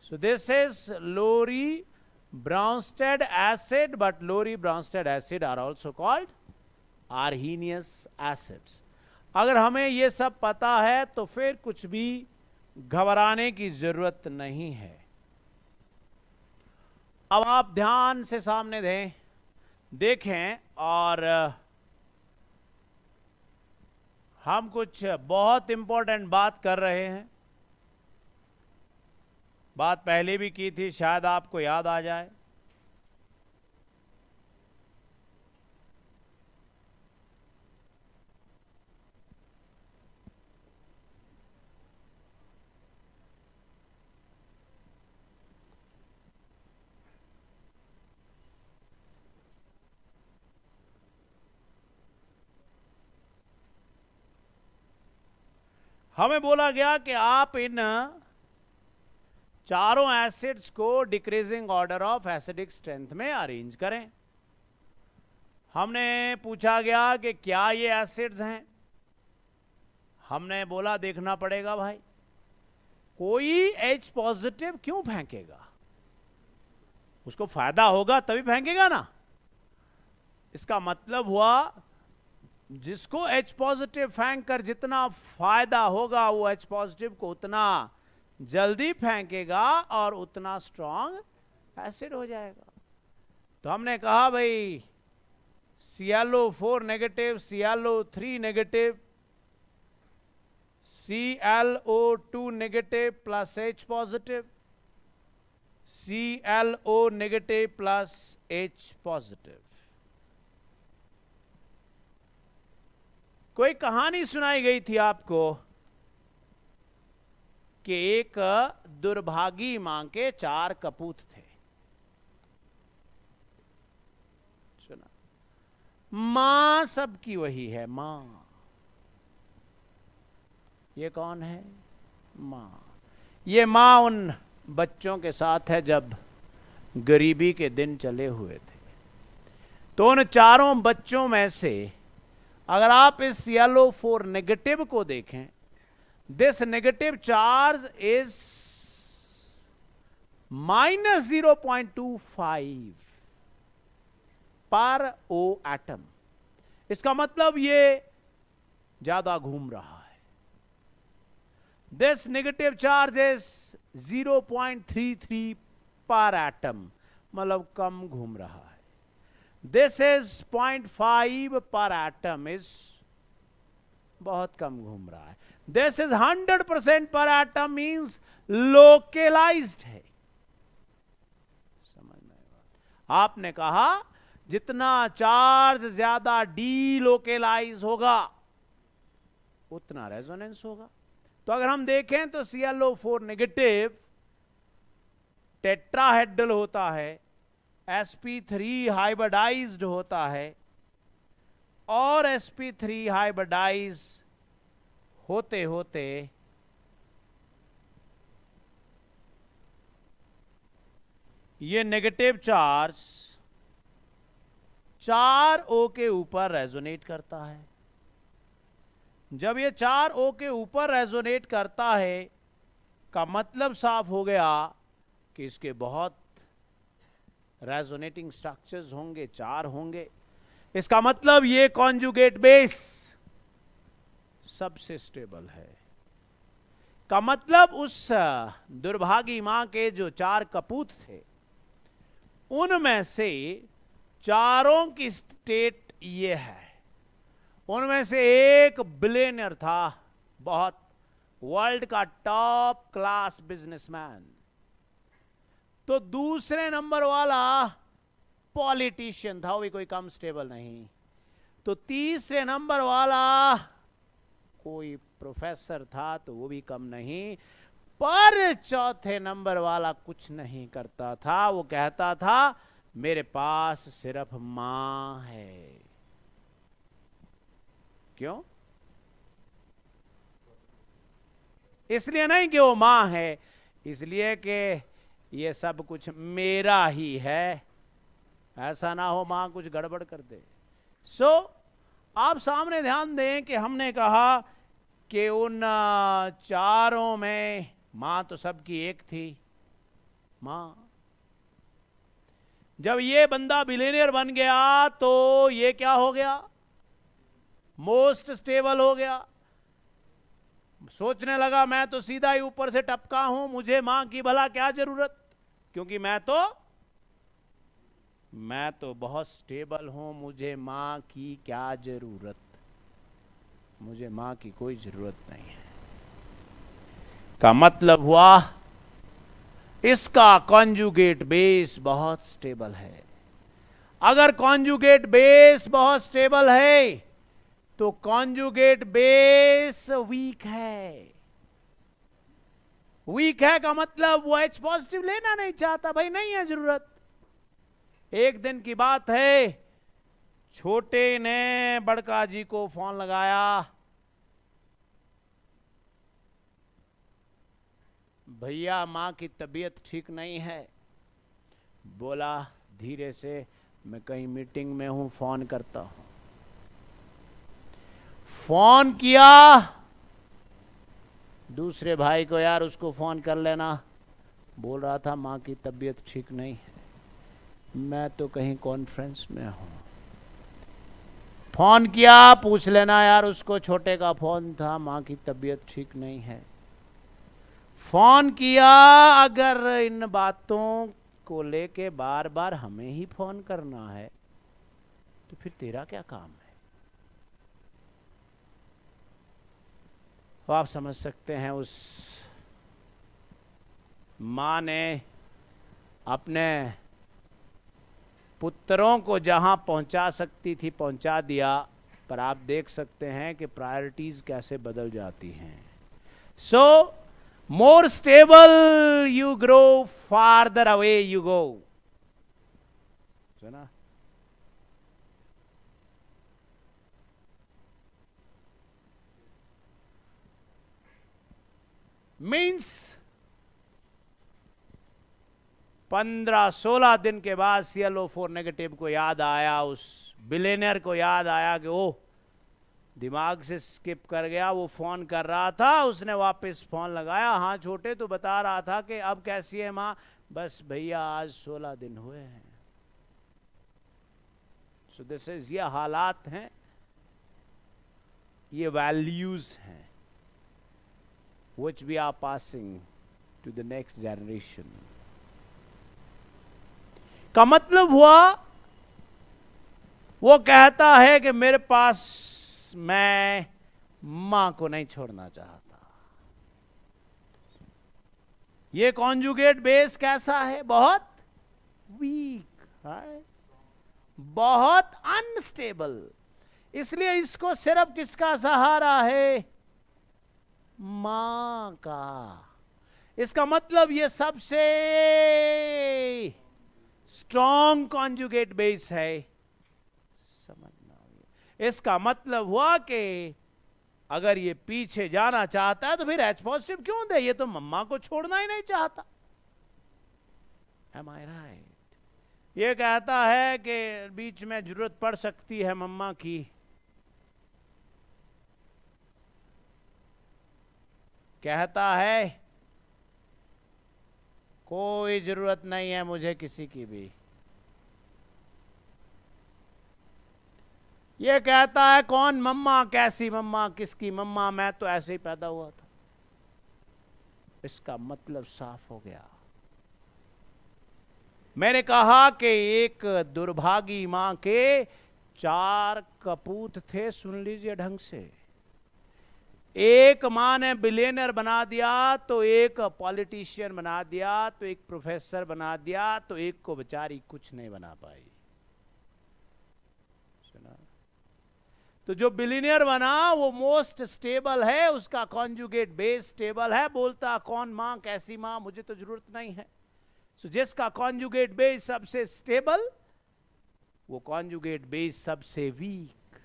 So this is Lowry-Bronsted acid, but Lowry-Bronsted acid are also called Arrhenius acids. अगर हमें ये सब पता है तो फिर कुछ भी घबराने की जरूरत नहीं है। अब आप ध्यान से सामने देखें और हम कुछ बहुत इंपॉर्टेंट बात कर रहे हैं। बात पहले भी की थी, शायद आपको याद आ जाए। हमें बोला गया कि आप इन चारों एसिड्स को decreasing order of acidic strength में अरेंज करें। हमने पूछा गया कि क्या ये एसिड्स हैं। हमने बोला देखना पड़ेगा भाई, कोई H पॉजिटिव क्यों फेंकेगा? उसको फायदा होगा तभी फेंकेगा ना। इसका मतलब हुआ जिसको H पॉजिटिव फेंक कर जितना फायदा होगा वो H पॉजिटिव को उतना जल्दी फेंकेगा और उतना स्ट्रॉन्ग एसिड हो जाएगा। तो हमने कहा भाई ClO4 negative, ClO3 negative, ClO2 negative plus H positive, ClO negative plus H positive. कोई कहानी सुनाई गई थी आपको कि एक दुर्भागी मां के 4 कपूत थे। सुना? मां सबकी वही है, मां। ये कौन है? मां। ये मां उन बच्चों के साथ है जब गरीबी के दिन चले हुए थे। तो उन चारों बच्चों में से अगर आप इस ClO4 नेगेटिव को देखें, दिस नेगेटिव चार्ज इज -0.25 पर O एटम। इसका मतलब ये ज्यादा घूम रहा है। दिस नेगेटिव चार्ज इज 0.33 पर एटम, मतलब कम घूम रहा है। This is 0.5 पर एटम, इज बहुत कम घूम रहा है। This is 100% पर एटम, मींस लोकेलाइज्ड है। समझ में? आपने कहा जितना चार्ज ज्यादा डीलोकेलाइज होगा उतना रेजोनेंस होगा। तो अगर हम देखें तो ClO4 नेगेटिव टेट्राहेड्रल होता है, sp3 हाइब्रिडाइज्ड होता है, और sp3 हाइब्रिडाइज होते होते ये नेगेटिव चार्ज 4O के ऊपर रेजोनेट करता है। जब ये 4O के ऊपर रेजोनेट करता है का मतलब साफ हो गया कि इसके बहुत रेजोनेटिंग स्ट्रक्चर्स होंगे, 4 होंगे। इसका मतलब ये कॉन्जुगेट बेस सबसे स्टेबल है। का मतलब उस दुर्भागी मां के जो 4 कपूत थे उनमें से चारों की स्टेट ये है। उनमें से एक बिलियनर था, बहुत वर्ल्ड का टॉप क्लास बिजनेसमैन, तो दूसरे नंबर वाला पॉलिटिशियन था, वो भी कोई कम स्टेबल नहीं। तो तीसरे नंबर वाला कोई प्रोफेसर था, तो वो भी कम नहीं। पर चौथे नंबर वाला कुछ नहीं करता था, वो कहता था मेरे पास सिर्फ मां है। क्यों? इसलिए नहीं कि वो मां है, इसलिए कि ये सब कुछ मेरा ही है, ऐसा ना हो मां कुछ गड़बड़ कर दे। आप सामने ध्यान दें कि हमने कहा कि उन चारों में मां तो सबकी एक थी, मां। जब ये बंदा बिलियनियर बन गया तो ये क्या हो गया? मोस्ट स्टेबल हो गया। सोचने लगा मैं तो सीधा ही ऊपर से टपका हूं, मुझे मां की भला क्या जरूरत, क्योंकि मैं तो बहुत स्टेबल हूं, मुझे मां की क्या जरूरत, मुझे मां की कोई जरूरत नहीं है। का मतलब हुआ इसका कॉन्जुगेट बेस बहुत स्टेबल है। अगर कॉन्जुगेट बेस बहुत स्टेबल है तो कॉन्जुगेट बेस वीक है। वीक है का मतलब वो H पॉजिटिव लेना नहीं चाहता, भाई नहीं है जरूरत। एक दिन की बात है, छोटे ने बड़का जी को फोन लगाया, भैया मां की तबीयत ठीक नहीं है। बोला धीरे से, मैं कहीं मीटिंग में हूं, फोन करता हूं। फोन किया दूसरे भाई को, यार उसको फोन कर लेना, बोल रहा था मां की तबीयत ठीक नहीं है, मैं तो कहीं कॉन्फ्रेंस में हूं। फोन किया, पूछ लेना यार उसको, छोटे का फोन था, मां की तबीयत ठीक नहीं है। फोन किया, अगर इन बातों को लेके बार बार हमें ही फोन करना है तो फिर तेरा क्या काम है? तो आप समझ सकते हैं उस मां ने अपने पुत्रों को जहां पहुंचा सकती थी पहुंचा दिया, पर आप देख सकते हैं कि प्रायोरिटीज कैसे बदल जाती हैं। सो more stable you grow, farther away you go. सुना? मीन्स 15-16 दिन के बाद ClO4 नेगेटिव को याद आया, उस बिलियनर को याद आया कि ओह दिमाग से स्किप कर गया, वो फोन कर रहा था, उसने वापस फोन लगाया। हाँ छोटे, तो बता रहा था कि अब कैसी है माँ? बस भैया आज 16 दिन हुए हैं। सो दिस इज, ये हालात हैं, ये वैल्यूज हैं which we are passing to the next generation. का मतलब हुआ वो कहता है कि मेरे पास, मैं मां को नहीं छोड़ना चाहता। ये कॉन्जुगेट बेस कैसा है? बहुत वीक है, बहुत अनस्टेबल। इसलिए इसको सिर्फ किसका सहारा है? मां का। इसका मतलब ये सबसे स्ट्रॉन्ग कॉन्जुगेट बेस है। समझना, इसका मतलब हुआ कि अगर ये पीछे जाना चाहता है तो फिर H पॉजिटिव क्यों दे? ये तो मम्मा को छोड़ना ही नहीं चाहता। Am I right? ये कहता है कि बीच में जरूरत पड़ सकती है मम्मा की, कहता है कोई जरूरत नहीं है मुझे किसी की भी। ये कहता है कौन मम्मा, कैसी मम्मा, किसकी मम्मा, मैं तो ऐसे ही पैदा हुआ था। इसका मतलब साफ हो गया। मैंने कहा कि एक दुर्भागी मां के 4 कपूत थे, सुन लीजिए ढंग से। एक माँ ने बिलियनर बना दिया, तो एक पॉलिटिशियन बना दिया, तो एक प्रोफेसर बना दिया, तो एक को बेचारी कुछ नहीं बना पाई। सुना? तो जो बिलियनर बना वो मोस्ट स्टेबल है, उसका कॉन्जुगेट बेस स्टेबल है। बोलता कौन माँ, कैसी माँ, मुझे तो जरूरत नहीं है। सो जिसका कॉन्जुगेट बेस सबसे स्टेबल, वो कॉन्जुगेट बेस सबसे वीक।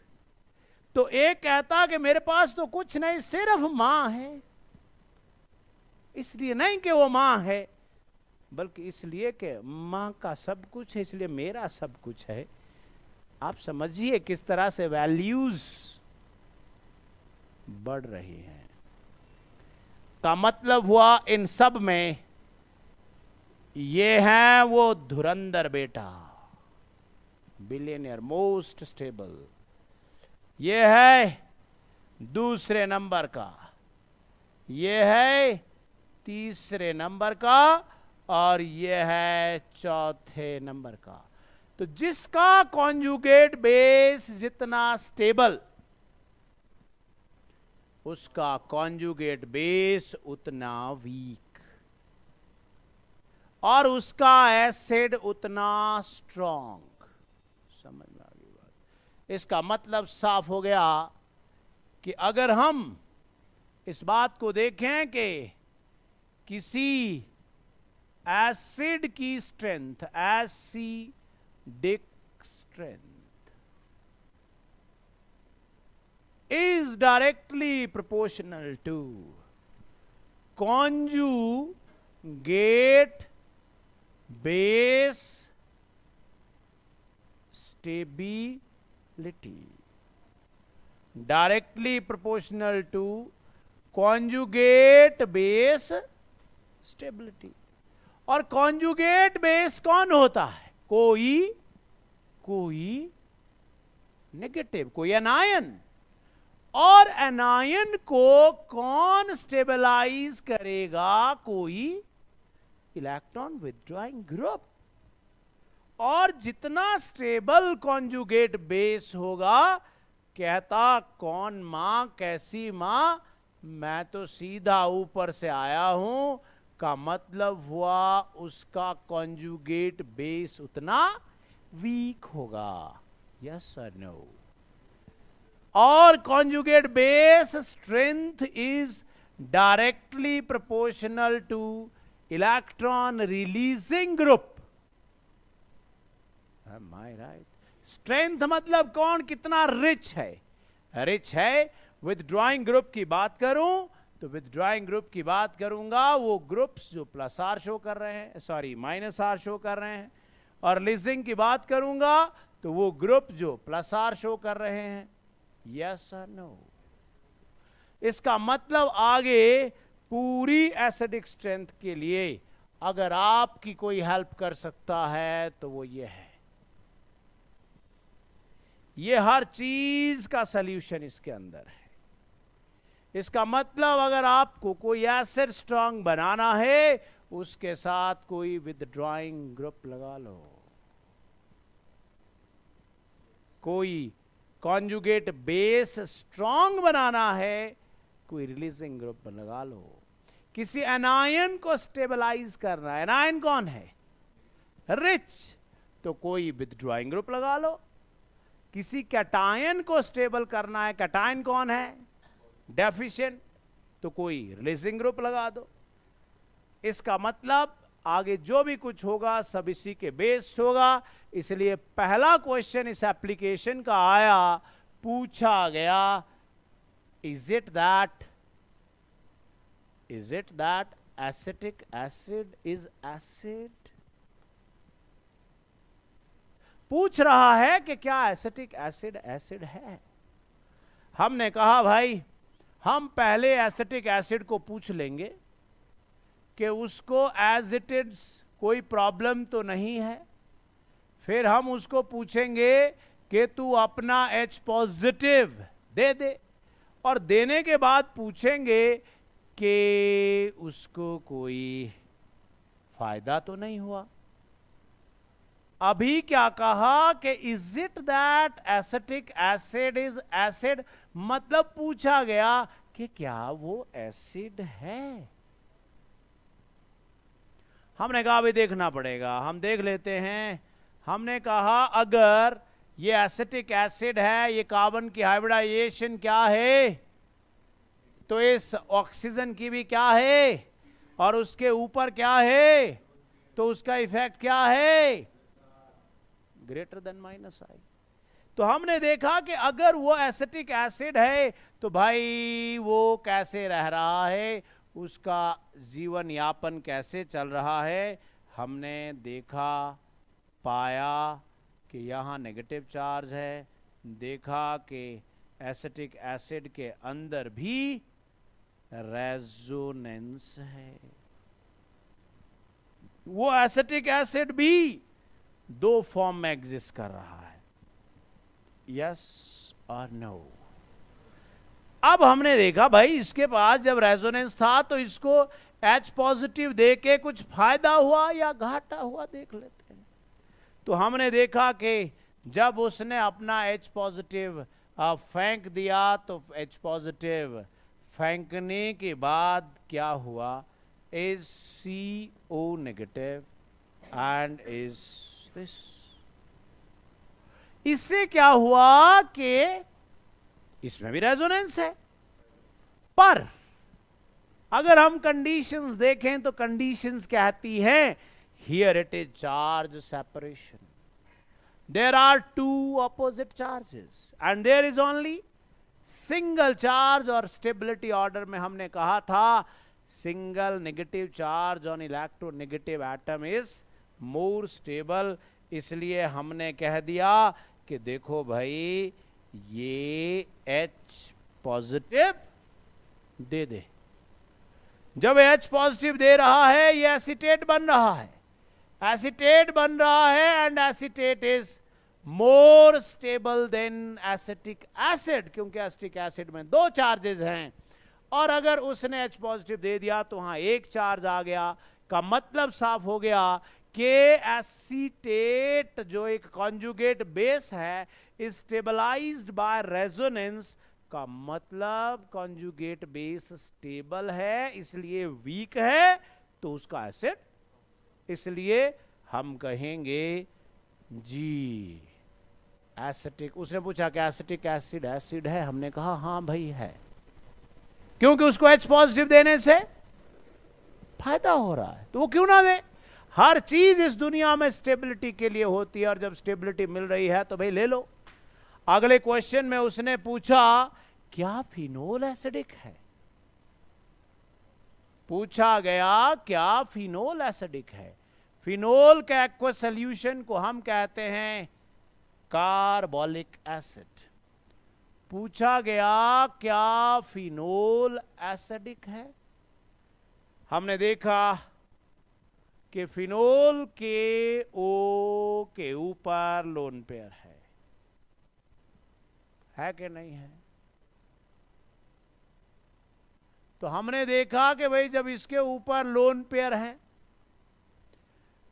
तो एक कहता कि मेरे पास तो कुछ नहीं, सिर्फ मां है। इसलिए नहीं कि वो मां है, बल्कि इसलिए कि मां का सब कुछ है, इसलिए मेरा सब कुछ है। आप समझिए किस तरह से वैल्यूज बढ़ रही हैं। का मतलब हुआ इन सब में ये है वो धुरंधर बेटा, बिलियनियर, मोस्ट स्टेबल। ये है दूसरे नंबर का, ये है तीसरे नंबर का, और ये है चौथे नंबर का। तो जिसका कॉन्जुगेट बेस जितना स्टेबल, उसका कॉन्जुगेट बेस उतना वीक, और उसका एसिड उतना स्ट्रॉन्ग। समझ में आ गई बात? इसका मतलब साफ हो गया कि अगर हम इस बात को देखें कि किसी एसिड की strength, acidic strength is directly proportional to conjugate base stability. Directly proportional to conjugate base stability. और conjugate base कौन होता है? कोई नेगेटिव, कोई एनायन। और एनायन को कौन स्टेबलाइज करेगा? कोई इलेक्ट्रॉन विथड्रॉइंग ग्रुप। और जितना स्टेबल कॉन्जुगेट बेस होगा, कहता कौन मां, कैसी मां, मैं तो सीधा ऊपर से आया हूं, का मतलब हुआ उसका कॉन्जुगेट बेस उतना वीक होगा। यस और नो? और conjugate base strength is directly proportional two electron releasing group. Am I right? Strength मतलब कौन कितना रिच है। रिच है। विथड्रॉइंग ग्रुप की बात करूं तो विथड्रॉइंग ग्रुप की बात करूंगा वो ग्रुप्स जो प्लस आर शो कर रहे हैं, सॉरी माइनस आर शो कर रहे हैं। और रिलीजिंग की बात करूंगा तो वो ग्रुप जो प्लस आर शो कर रहे हैं। यस और नो? इसका मतलब आगे पूरी एसिडिक स्ट्रेंथ के लिए अगर आपकी कोई हेल्प कर सकता है तो वो ये है। ये हर चीज का सल्यूशन इसके अंदर है। इसका मतलब अगर आपको कोई एसिड स्ट्रांग बनाना है, उसके साथ कोई विथड्रॉइंग ग्रुप लगा लो। कोई कॉन्जुगेट बेस स्ट्रांग बनाना है, कोई रिलीजिंग ग्रुप लगा लो। किसी एनायन को स्टेबलाइज करना है, एनायन कौन है? रिच, तो कोई विथड्रॉइंग ग्रुप लगा लो। किसी कैटायन को स्टेबल करना है, कैटायन कौन है? डेफिशिएंट, तो कोई रिलीजिंग ग्रुप लगा दो। इसका मतलब आगे जो भी कुछ होगा सब इसी के बेस होगा। इसलिए पहला क्वेश्चन इस एप्लीकेशन का आया, पूछा गया, is it that acetic acid is acid? पूछ रहा है कि क्या एसिटिक एसिड एसिड है। हमने कहा भाई हम पहले एसिटिक एसिड को पूछ लेंगे कि उसको एज इट इज कोई प्रॉब्लम तो नहीं है। फिर हम उसको पूछेंगे कि तू अपना H पॉजिटिव दे दे, और देने के बाद पूछेंगे कि उसको कोई फायदा तो नहीं हुआ। अभी क्या कहा कि is it that acetic acid is acid, मतलब पूछा गया कि क्या वो एसिड है। हमने कहा अभी देखना पड़ेगा, हम देख लेते हैं। हमने कहा अगर ये एसिटिक एसिड है, ये कार्बन की हाइब्रिडाइजेशन क्या है, तो इस ऑक्सीजन की भी क्या है, और उसके ऊपर क्या है, तो उसका इफेक्ट क्या है, ग्रेटर देन -I। तो हमने देखा कि अगर वो एसिटिक एसिड है तो भाई वो कैसे रह रहा है, उसका जीवन यापन कैसे चल रहा है। हमने देखा, पाया कि यहाँ नेगेटिव चार्ज है, देखा कि एसिटिक एसिड के अंदर भी रेजोनेंस है। वो एसिटिक एसिड भी दो फॉर्म में एग्जिस्ट कर रहा है, यस और नो। अब हमने देखा भाई इसके पास जब रेजोनेंस था तो इसको H पॉजिटिव दे के कुछ फायदा हुआ या घाटा हुआ, देख लेते हैं। तो हमने देखा कि जब उसने अपना H पॉजिटिव फेंक दिया तो H पॉजिटिव फेंकने के बाद क्या हुआ, is CO negative and is this. इससे क्या हुआ कि इसमें भी रेजोनेंस है, पर अगर हम कंडीशंस देखें तो कंडीशंस कहती हैं here it is charge separation, there are two opposite charges and there is only single charge. और स्टेबिलिटी ऑर्डर में हमने कहा था single negative charge on electronegative atom is more stable. इसलिए हमने कह दिया कि देखो भाई ये H पॉजिटिव दे दे। जब H पॉजिटिव दे रहा है ये एसीटेट बन रहा है, एसीटेट बन रहा है and acetate is more stable then acetic acid, क्योंकि एसिटिक एसिड में दो चार्जेस हैं और अगर उसने H पॉजिटिव दे दिया तो वहां एक चार्ज आ गया। का मतलब साफ हो गया कि एसीटेट जो एक कॉन्जुगेट बेस है स्टेबलाइज्ड बाय रेजोनेंस, का मतलब कॉन्जुगेट बेस स्टेबल है, इसलिए वीक है तो उसका एसिड, इसलिए हम कहेंगे जी एसिटिक। उसने पूछा कि एसिटिक एसिड एसिड है, हमने कहा हाँ भाई है, क्योंकि उसको H पॉजिटिव देने से फायदा हो रहा है, तो वो क्यों ना दे। हर चीज इस दुनिया में स्टेबिलिटी के लिए होती है और जब स्टेबिलिटी मिल रही है तो भाई ले लो। अगले क्वेश्चन में उसने पूछा क्या फिनोल एसिडिक है, पूछा गया क्या फिनोल एसिडिक है। फिनोल के एक्वस सॉल्यूशन को हम कहते हैं कार्बोलिक एसिड। पूछा गया क्या फिनोल एसिडिक है, हमने देखा कि फिनोल के O के ऊपर लोन पेयर है कि नहीं है। तो हमने देखा कि भाई जब इसके ऊपर लोन पेयर है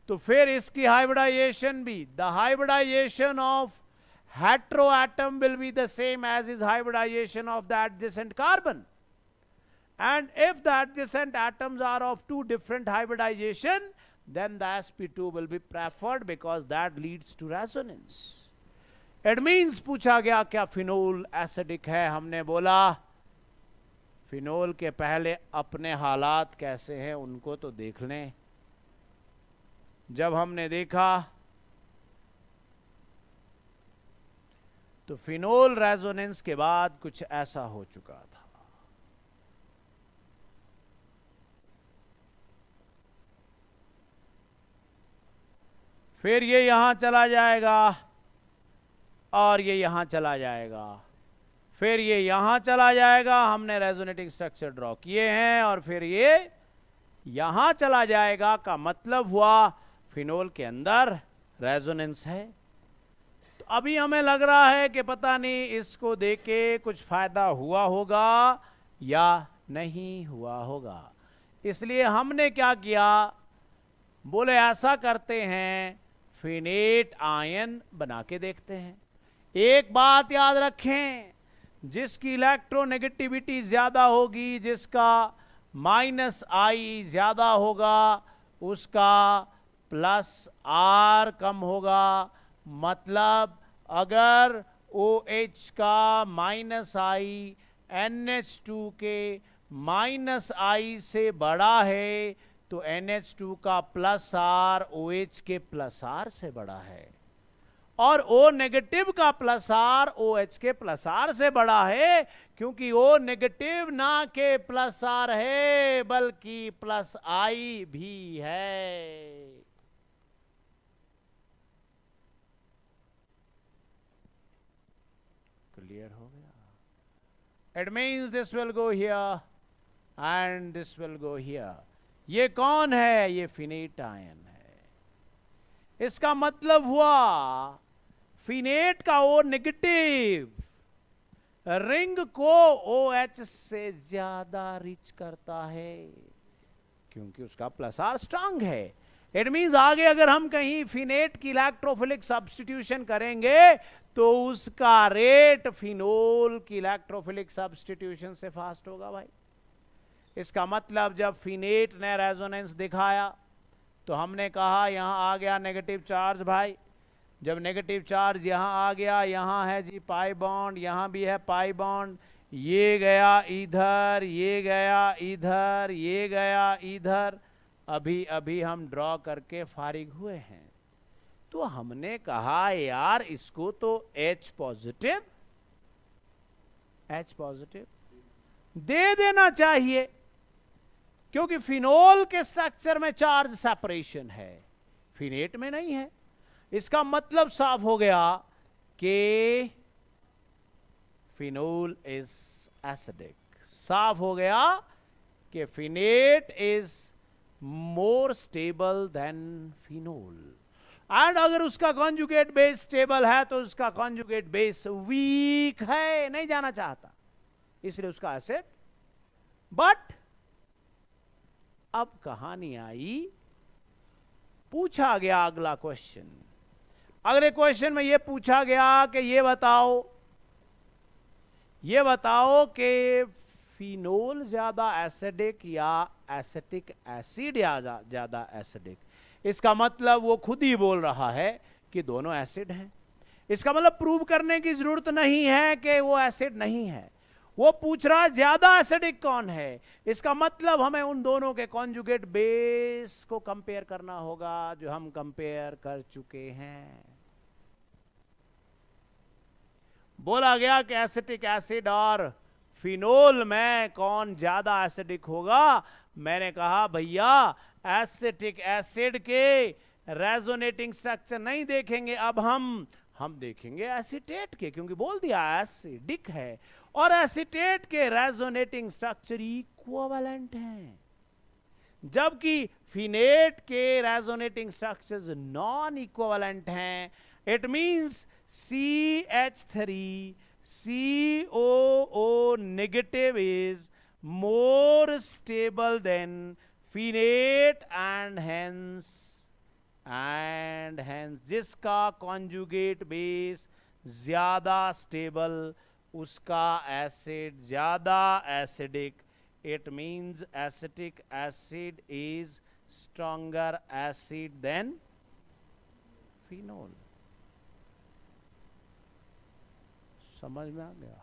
तो फिर इसकी हाइब्रिडाइजेशन भी, the hybridization of hetero atom will be the same as is hybridization of the adjacent carbon, and if the adjacent atoms are of two different hybridization then the sp2 will be preferred because that leads to resonance. It means पूछा गया क्या phenol acidic है, हमने बोला phenol के पहले अपने हालात कैसे हैं उनको तो देख लें। जब हमने देखा तो फिनोल रेजोनेंस के बाद कुछ ऐसा हो चुका था। फिर ये यहां चला जाएगा और ये यहां चला जाएगा, फिर ये यहां चला जाएगा, हमने रेजोनेटिंग स्ट्रक्चर ड्रॉ किए हैं, और फिर ये यहां चला जाएगा। का मतलब हुआ फिनोल के अंदर रेजोनेंस है। तो अभी हमें लग रहा है कि पता नहीं इसको देके कुछ फायदा हुआ होगा या नहीं हुआ होगा, इसलिए हमने क्या किया, बोले ऐसा करते हैं फिनेट आयन बना के देखते हैं। एक बात याद रखें, जिसकी इलेक्ट्रोनेगेटिविटी ज्यादा होगी, जिसका माइनस आई ज्यादा होगा, उसका प्लस आर कम होगा। मतलब अगर OH का माइनस आई NH2 के माइनस आई से बड़ा है, तो NH2 का प्लस आर OH के प्लस आर से बड़ा है, और O नेगेटिव का प्लस आर OH के प्लस आर से बड़ा है, क्योंकि O नेगेटिव ना के प्लस आर है बल्कि प्लस आई भी है। क्लियर हो गया? It means this will go here and this will go here. ये कौन है? ये फिनेट आयन है। इसका मतलब हुआ फिनेट का O नेगेटिव रिंग को OH से ज्यादा रिच करता है, क्योंकि उसका प्लस आर स्ट्रांग है। इट मीन्स आगे अगर हम कहीं फिनेट की इलेक्ट्रोफिलिक सब्स्टिट्यूशन करेंगे तो उसका रेट फिनोल की इलेक्ट्रोफिलिक सब्स्टिट्यूशन से फास्ट होगा भाई। इसका मतलब जब फिनेट ने रेजोनेंस दिखाया तो हमने कहा यहां आ गया नेगेटिव चार्ज भाई। जब नेगेटिव चार्ज यहां आ गया, यहां है जी पाई बॉन्ड, यहां भी है पाई बॉन्ड, ये गया इधर, ये गया इधर, ये गया इधर, अभी अभी हम ड्रॉ करके फारिग हुए हैं। तो हमने कहा यार इसको तो H पॉजिटिव दे देना चाहिए, क्योंकि फिनोल के स्ट्रक्चर में चार्ज सेपरेशन है, फिनेट में नहीं है। इसका मतलब साफ हो गया कि फिनोल इज एसिडिक। साफ हो गया कि phenate is more stable than phenol. And अगर उसका कॉन्जुगेट बेस स्टेबल है तो उसका कॉन्जुगेट बेस वीक है, नहीं जाना चाहता, इसलिए उसका एसिड। बट अब कहानी आई, पूछा गया अगला क्वेश्चन। अगले क्वेश्चन में यह पूछा गया कि ये बताओ कि फिनोल ज्यादा एसिडिक या एसिटिक एसिड ज्यादा एसिडिक। इसका मतलब वो खुद ही बोल रहा है कि दोनों एसिड हैं। इसका मतलब प्रूव करने की जरूरत नहीं है कि वो एसिड नहीं है, वो पूछ रहा ज्यादा एसिडिक कौन है। इसका मतलब हमें उन दोनों के कॉन्जुगेट बेस को कंपेयर करना होगा, जो हम कंपेयर कर चुके हैं। बोला गया कि एसिटिक एसिड और फिनोल में कौन ज्यादा एसिडिक होगा। मैंने कहा भैया एसिटिक एसिड के रेजोनेटिंग स्ट्रक्चर नहीं देखेंगे, अब हम देखेंगे एसीटेट के, क्योंकि बोल दिया एसिडिक है, और एसीटेट के रेजोनेटिंग स्ट्रक्चर इक्विवेलेंट हैं, जबकि फिनेट के रेजोनेटिंग स्ट्रक्चर्स नॉन इक्विवेलेंट हैं। It means CH3 COO negative is more stable than finate and hence जिसका कॉन्जुगेट बेस ज्यादा स्टेबल उसका एसिड ज्यादा acidic. It means acetic acid is stronger acid than phenol. समझ में आ गया?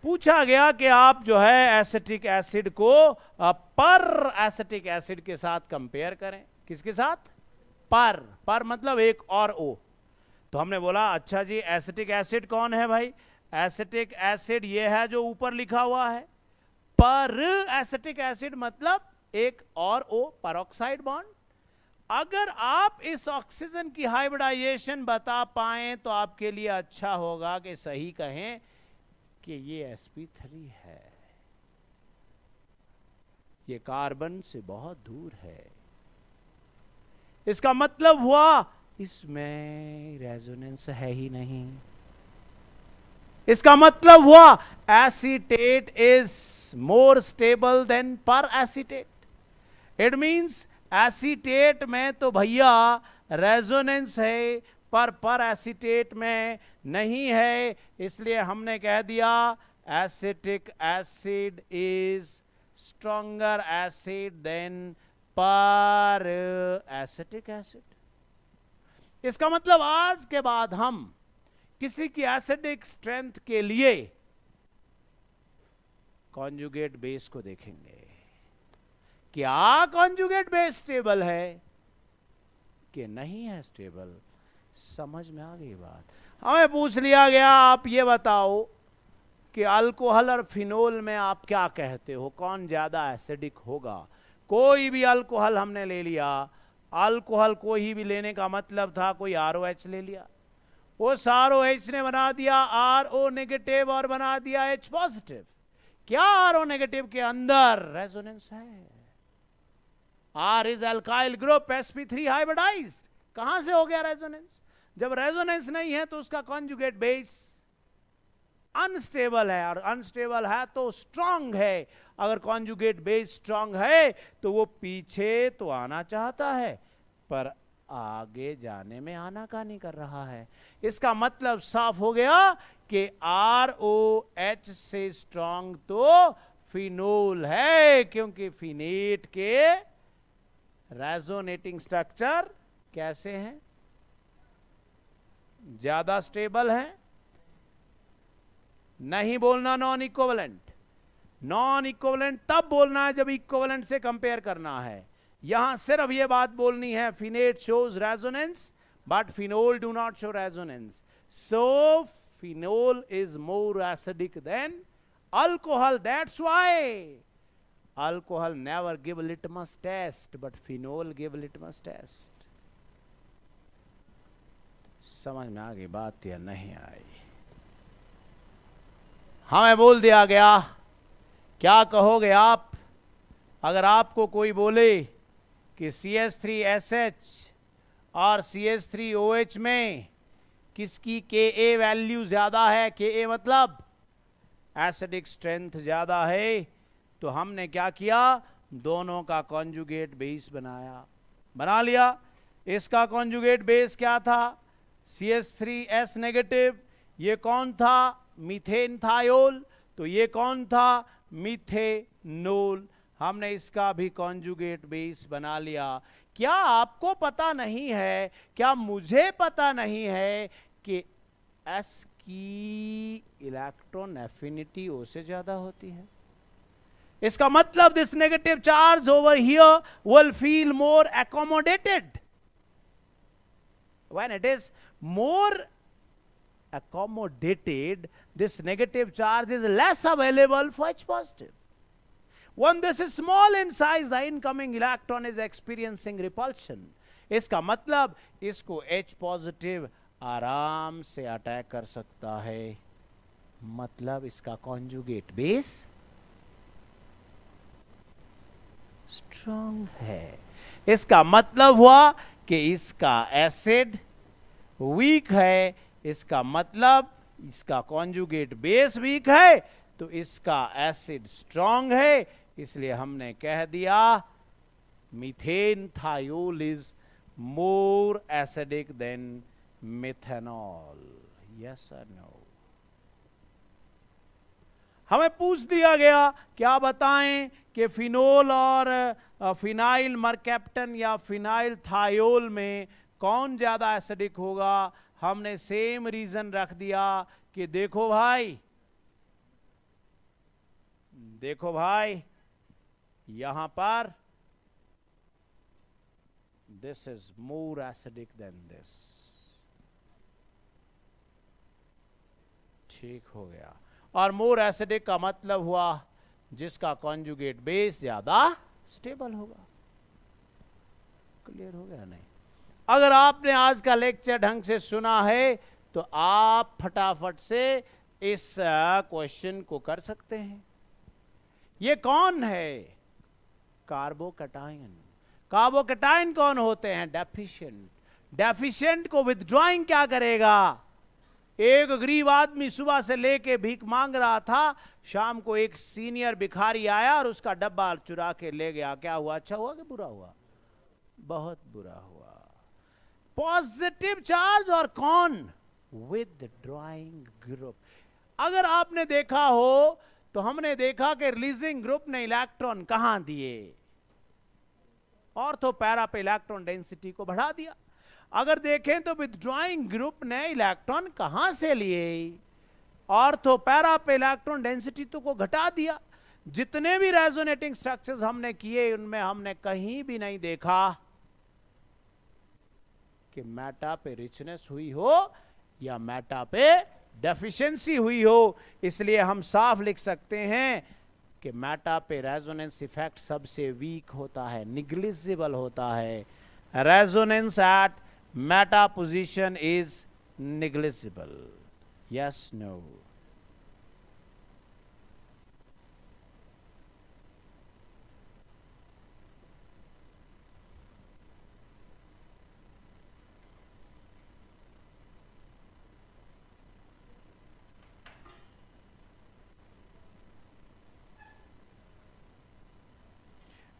पूछा गया कि आप जो है एसिटिक एसिड को पर एसिटिक एसिड के साथ कंपेयर करें। किसके साथ? पर मतलब एक और O। तो हमने बोला अच्छा जी एसिटिक एसिड कौन है भाई? एसिटिक एसिड ये है जो ऊपर लिखा हुआ है। पर एसिटिक एसिड मतलब एक और O, पेरोक्साइड बॉन्ड। अगर आप इस ऑक्सीजन की हाइब्रिडाइजेशन बता पाएं तो आपके लिए अच्छा होगा कि सही कहें कि ये sp3 है, ये कार्बन से बहुत दूर है। इसका मतलब हुआ इसमें रेजोनेंस है ही नहीं। इसका मतलब हुआ acetate is more stable then पर एसीटेट। इट मींस एसीटेट में तो भैया रेजोनेंस है, पर एसिटेट में नहीं है, इसलिए हमने कह दिया acetic acid is stronger acid than पर एसिटिक एसिड। इसका मतलब आज के बाद हम किसी की एसिडिक स्ट्रेंथ के लिए कॉन्जुगेट बेस को देखेंगे। क्या कॉन्जुगेट बेस स्टेबल है कि नहीं है स्टेबल? समझ में आ गई बात? हमें पूछ लिया गया आप ये बताओ कि अल्कोहल और फिनोल में आप क्या कहते हो, कौन ज्यादा एसिडिक होगा? कोई भी अल्कोहल हमने ले लिया, अल्कोहल कोई भी लेने का मतलब था कोई ROH ले लिया, उस ROH ने बना दिया RO नेगेटिव और बना दिया H पॉजिटिव। क्या RO नेगेटिव के अंदर रेजोनेंस है? R is alkyl group sp3 hybridized. कहां से हो गया रेजोनेंस? जब रेजोनेंस नहीं है तो उसका कॉन्जुगेट बेस अनस्टेबल है, और अनस्टेबल है तो स्ट्रांग है। अगर कॉन्जुगेट बेस स्ट्रांग है तो वो पीछे तो आना चाहता है पर आगे जाने में आनाकानी कर रहा है। इसका मतलब साफ हो गया कि ROH से स्ट्रांग तो फिनोल है, क्योंकि फिनेट के रेजोनेटिंग स्ट्रक्चर कैसे हैं? ज्यादा स्टेबल है। नहीं बोलना नॉन इक्विवेलेंट। नॉन इक्विवेलेंट तब बोलना है जब इक्विवेलेंट से कंपेयर करना है। यहां सिर्फ यह बात बोलनी है phenate shows resonance but phenol do not show resonance, so phenol is more acidic than alcohol. That's why alcohol never give litmus test but phenol give litmus test। समझ में आ गई बात या नहीं आई? हमें बोल दिया गया, क्या कहोगे आप अगर आपको कोई बोले कि CH3SH और CH3OH में किसकी Ka वैल्यू ज्यादा है? Ka मतलब एसिडिक स्ट्रेंथ ज्यादा है। तो हमने क्या किया? दोनों का कॉन्जुगेट बेस बना लिया। इसका कॉन्जुगेट बेस क्या था? CH3S negative. ये कौन था? Methane thiol. तो ये कौन था? मीथेनोल। हमने इसका भी कॉन्जुगेट बेस बना लिया। क्या आपको पता नहीं है, क्या मुझे पता नहीं है कि S की इलेक्ट्रॉन एफिनिटी O से ज्यादा होती है? इसका मतलब this negative charge over here will feel more accommodated. When it is more accommodated, this negative charge is less available for H positive. When this is small in size, the incoming electron is experiencing repulsion. इसका मतलब इसको H positive आराम से attack कर सकता है। मतलब इसका कॉन्जुगेट बेस स्ट्रांग है। इसका मतलब हुआ कि इसका एसिड वीक है। इसका मतलब इसका कॉन्जुगेट बेस वीक है तो इसका एसिड स्ट्रांग है। इसलिए हमने कह दिया methane thiol is more acidic then methanol. Yes और नो? हमें पूछ दिया गया क्या बताएं कि फिनोल और फिनाइल मरकैप्टन या फिनाइल थायोल में कौन ज्यादा एसिडिक होगा? हमने सेम रीजन रख दिया कि देखो भाई यहां पर this is more acidic then this. ठीक हो गया। और मोर एसिडिक का मतलब हुआ जिसका कॉन्जुगेट बेस ज्यादा स्टेबल होगा। क्लियर हो गया नहीं? अगर आपने आज का लेक्चर ढंग से सुना है तो आप फटाफट से इस क्वेश्चन को कर सकते हैं। ये कौन है? कार्बोकैटायन। कार्बोकैटायन कौन होते हैं? डेफिशिएंट। डेफिशिएंट को विथड्रॉइंग क्या करेगा? एक गरीब आदमी सुबह से लेके भीख मांग रहा था, शाम को एक सीनियर भिखारी आया और उसका डब्बा चुरा के ले गया। क्या हुआ? अच्छा हुआ कि बुरा हुआ? बहुत बुरा हुआ। पॉजिटिव चार्ज और कौन? Withdrawing group. अगर आपने देखा हो तो हमने देखा कि रिलीजिंग ग्रुप ने इलेक्ट्रॉन कहां दिए? ऑर्थो पैरा पे इलेक्ट्रॉन डेंसिटी को बढ़ा दिया। अगर देखें तो विथड्रॉइंग ग्रुप ने इलेक्ट्रॉन कहां से लिए? ऑर्थो पैरा पे इलेक्ट्रॉन डेंसिटी तो को घटा दिया। जितने भी रेजोनेटिंग स्ट्रक्चर्स हमने किए उनमें हमने कहीं भी नहीं देखा कि मेटा पे रिचनेस हुई हो या मेटा पे डेफिशिएंसी हुई हो। इसलिए हम साफ लिख सकते हैं कि मेटा पे रेजोनेंस इफेक्ट सबसे वीक होता है, निग्लिजिबल होता है। Resonance at meta position is negligible. Yes, no?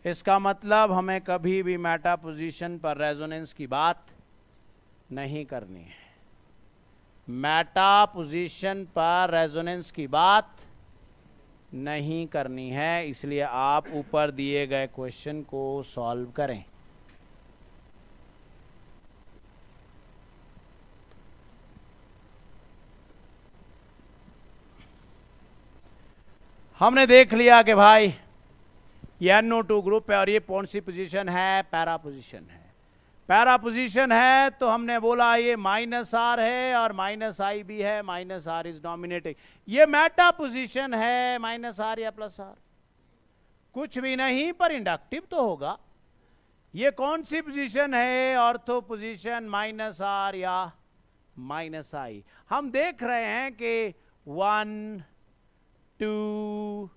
इसका मतलब हमें कभी भी मेटा पोजीशन पर रेजोनेंस की बात नहीं करनी है। मेटा पोजीशन पर रेजोनेंस की बात नहीं करनी है। इसलिए आप ऊपर दिए गए क्वेश्चन को सॉल्व करें। हमने देख लिया कि भाई ये NO2 ग्रुप है और ये कौन सी पोजीशन है? पैरा पोजीशन है। पैरा पोजीशन है तो हमने बोला ये -R है और -I भी है। -R is dominating. ये मेटा पोजीशन है -R या +R? कुछ भी नहीं, पर इंडक्टिव तो होगा। ये कौन सी पोजीशन है? ऑर्थो पोजीशन -R या -I। हम देख रहे हैं कि 1 2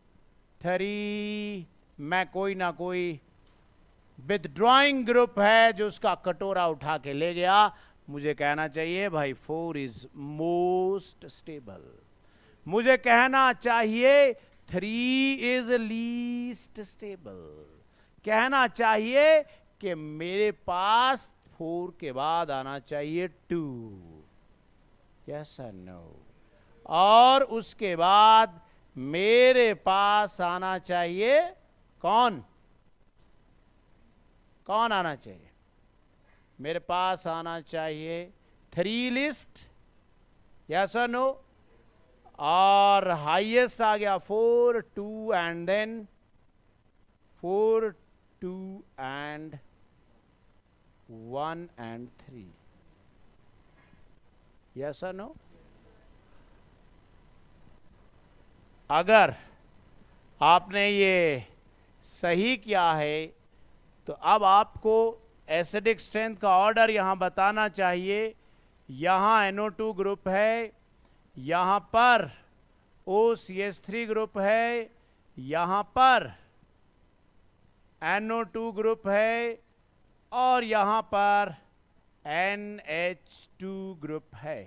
3 में कोई ना कोई विथड्रॉइंग ग्रुप है जो उसका कटोरा उठा के ले गया। मुझे कहना चाहिए भाई 4 इज मोस्ट स्टेबल। मुझे कहना चाहिए 3 इज लीस्ट स्टेबल। कहना चाहिए कि मेरे पास 4 के बाद आना चाहिए 2। यस और नो? और उसके बाद मेरे पास आना चाहिए कौन? कौन आना चाहिए? मेरे पास आना चाहिए 3 लिस्ट। यस और नो? और हाईएस्ट आ गया 4 2 and then 4 2 and 1 and 3। Yes और नो? अगर आपने ये सही किया है तो अब आपको एसिडिक स्ट्रेंथ का ऑर्डर यहां बताना चाहिए। यहां NO2 ग्रुप है, यहां पर OCH3 ग्रुप है, यहां पर NO2 ग्रुप है और यहां पर NH2 ग्रुप है।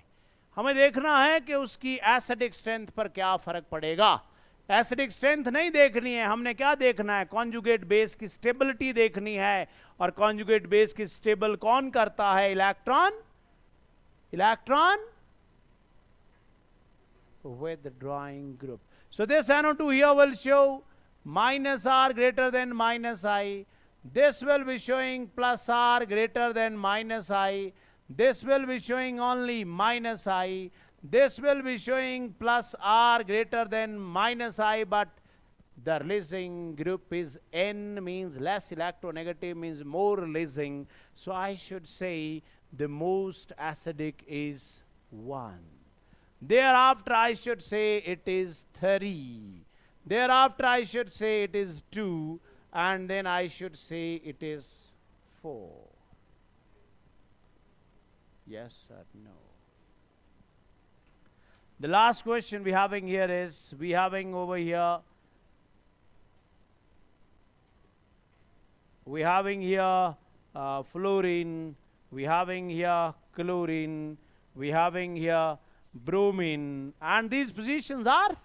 हमें देखना है कि उसकी एसिडिक स्ट्रेंथ पर क्या फर्क पड़ेगा। एसिडिक स्ट्रेंथ नहीं देखनी है, हमने क्या देखना है? कॉन्जुगेट बेस की स्टेबिलिटी देखनी है। और कॉन्जुगेट बेस की स्टेबल कौन करता है? Electron. Electron withdrawing group. So this NO2 here will show -R greater than -I. This will be showing +R greater than -I. This will be showing only -I. This will be showing +R greater than -I, but the releasing group is N, means less electronegative, means more releasing. So I should say the most acidic is 1. Thereafter I should say it is 3. Thereafter I should say it is 2. And then I should say it is 4. Yes or no? The last question we having here is, we having over here, we having here fluorine, we having here chlorine, we having here bromine, and these positions are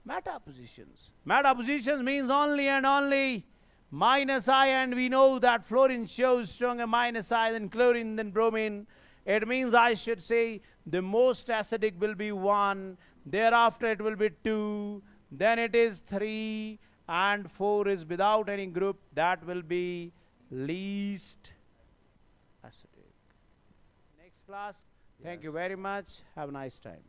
meta positions. Meta positions means only and only minus I, and we know that fluorine shows stronger minus I than chlorine than bromine. It means I should say the most acidic will be 1, thereafter it will be 2, then it is 3, and 4 is without any group. That will be least acidic. Next class. Thank you very much. Have a nice time.